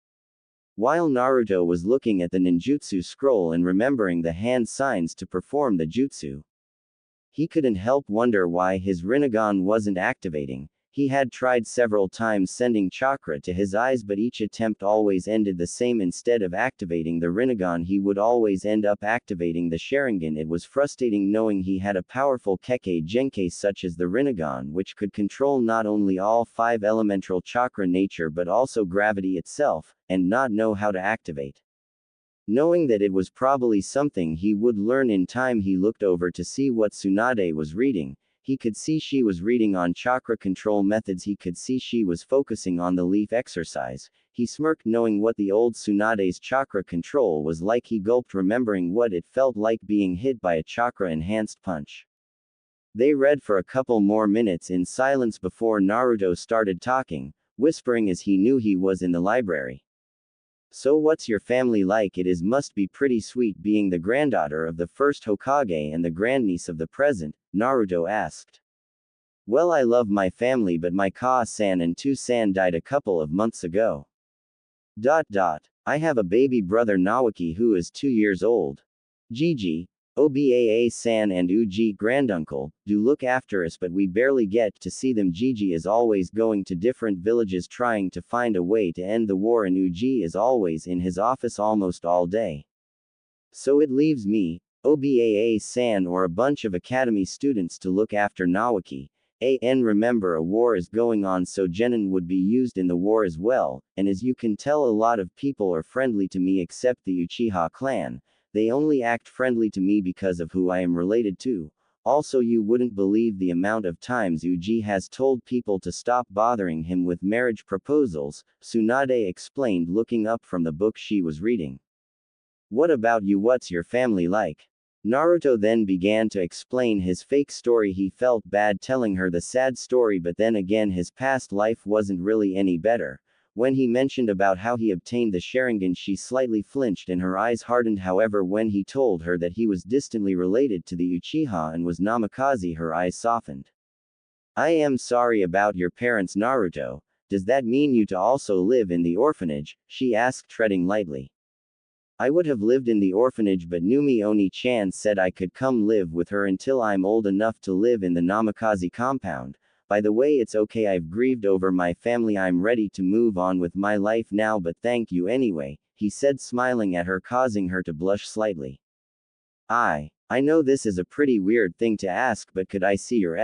While Naruto was looking at the ninjutsu scroll and remembering the hand signs to perform the jutsu, he couldn't help wonder why his Rinnegan wasn't activating. He had tried several times sending chakra to his eyes, but each attempt always ended the same. Instead of activating the Rinnegan, he would always end up activating the Sharingan. It was frustrating knowing he had a powerful Kekkei Genkai such as the Rinnegan, which could control not only all 5 elemental chakra nature but also gravity itself, and not know how to activate. Knowing that it was probably something he would learn in time, he looked over to see what Tsunade was reading. He could see she was reading on chakra control methods. He could see she was focusing on the leaf exercise. He smirked knowing what the old Tsunade's chakra control was like. He gulped, remembering what it felt like being hit by a chakra-enhanced punch. They read for a couple more minutes in silence before Naruto started talking, whispering as he knew he was in the library. "So what's your family like? It must be pretty sweet being the granddaughter of the first Hokage and the grandniece of the present," Naruto asked. "Well, I love my family, but my Ka-san and Tu-san died a couple of months ago. I have a baby brother Nawaki who is 2 years old. Gigi, Obaa-san and Uji granduncle, do look after us, but we barely get to see them. Gigi is always going to different villages trying to find a way to end the war, and Uji is always in his office almost all day. So it leaves me, Obaa-san, or a bunch of academy students to look after Nawaki. And remember, a war is going on, so genin would be used in the war as well, and as you can tell, a lot of people are friendly to me except the Uchiha clan. They only act friendly to me because of who I am related to. Also, you wouldn't believe the amount of times Uji has told people to stop bothering him with marriage proposals, Tsunade explained, looking up from the book she was reading. What about you? What's your family like? Naruto then began to explain his fake story. He felt bad telling her the sad story, but then again his past life wasn't really any better. When he mentioned about how he obtained the Sharingan, she slightly flinched and her eyes hardened. However, when he told her that he was distantly related to the Uchiha and was Namikaze, her eyes softened. I am sorry about your parents, Naruto. Does that mean you to also live in the orphanage? She asked, treading lightly. I would have lived in the orphanage, but Numi Oni-chan said I could come live with her until I'm old enough to live in the Namikaze compound. By the way, it's okay, I've grieved over my family, I'm ready to move on with my life now, but thank you anyway, he said, smiling at her, causing her to blush slightly. I know this is a pretty weird thing to ask, but could I see your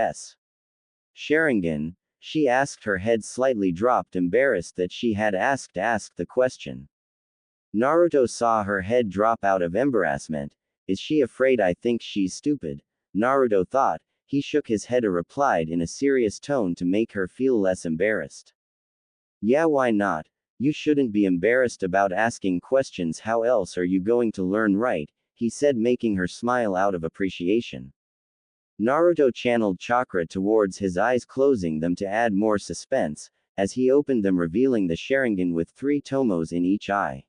Sharingan? She asked, her head slightly dropped, embarrassed that she had asked the question. Naruto saw her head drop out of embarrassment. Is she afraid I think she's stupid? Naruto thought. He shook his head and replied in a serious tone to make her feel less embarrassed. Yeah, why not? You shouldn't be embarrassed about asking questions. How else are you going to learn, right? He said, making her smile out of appreciation. Naruto channeled chakra towards his eyes, closing them to add more suspense, as he opened them, revealing the Sharingan with 3 tomos in each eye.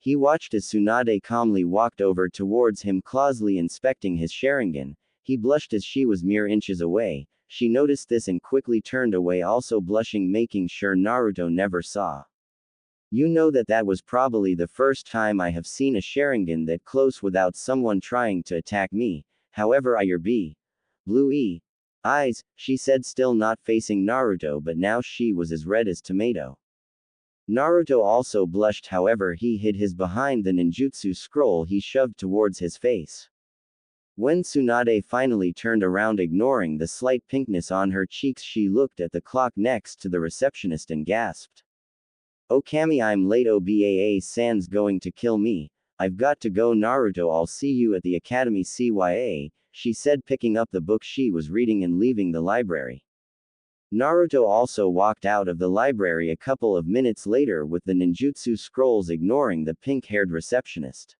He watched as Tsunade calmly walked over towards him, closely inspecting his Sharingan. He blushed as she was mere inches away. She noticed this and quickly turned away, also blushing, making sure Naruto never saw. You know that was probably the first time I have seen a Sharingan that close without someone trying to attack me. However, your blue eyes, she said, still not facing Naruto, but now she was as red as tomato. Naruto also blushed, however he hid his behind the ninjutsu scroll he shoved towards his face. When Tsunade finally turned around, ignoring the slight pinkness on her cheeks, she looked at the clock next to the receptionist and gasped. Okami, I'm late. Obaa-san's going to kill me. I've got to go, Naruto. I'll see you at the academy. CYA, she said, picking up the book she was reading and leaving the library. Naruto also walked out of the library a couple of minutes later with the ninjutsu scrolls, ignoring the pink-haired receptionist.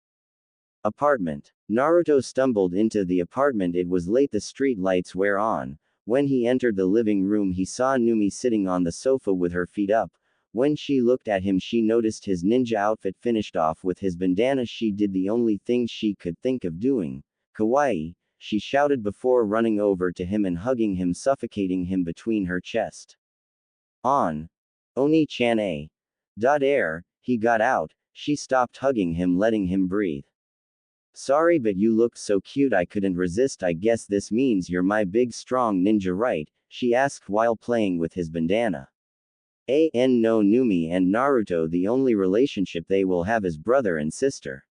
Apartment. Naruto stumbled into the apartment. It was late, the street lights were on. When he entered the living room, he saw Numi sitting on the sofa with her feet up. When she looked at him, she noticed his ninja outfit finished off with his bandana. She did the only thing she could think of doing. Kawaii, she shouted before running over to him and hugging him, suffocating him between her chest. On. Oni-chan air, he got out. She stopped hugging him, letting him breathe. Sorry, but you looked so cute I couldn't resist. I guess this means you're my big strong ninja, right? She asked while playing with his bandana. No, Numi and Naruto, the only relationship they will have is brother and sister.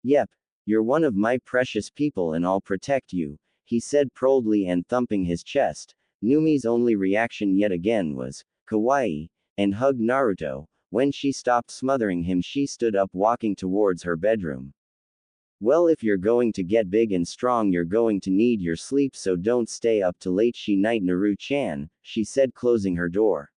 Yep. You're one of my precious people and I'll protect you, he said proudly and thumping his chest. Numi's only reaction yet again was, kawaii, and hugged Naruto. When she stopped smothering him, she stood up, walking towards her bedroom. Well, if you're going to get big and strong, you're going to need your sleep, so don't stay up too late. Night, Naru-chan, she said, closing her door.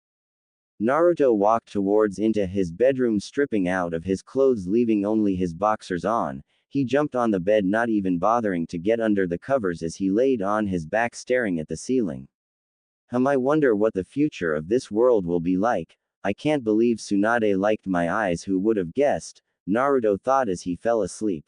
Naruto walked towards into his bedroom, stripping out of his clothes, leaving only his boxers on. He jumped on the bed, not even bothering to get under the covers, as he laid on his back staring at the ceiling. I wonder what the future of this world will be like. I can't believe Tsunade liked my eyes. Who would have guessed? Naruto thought as he fell asleep.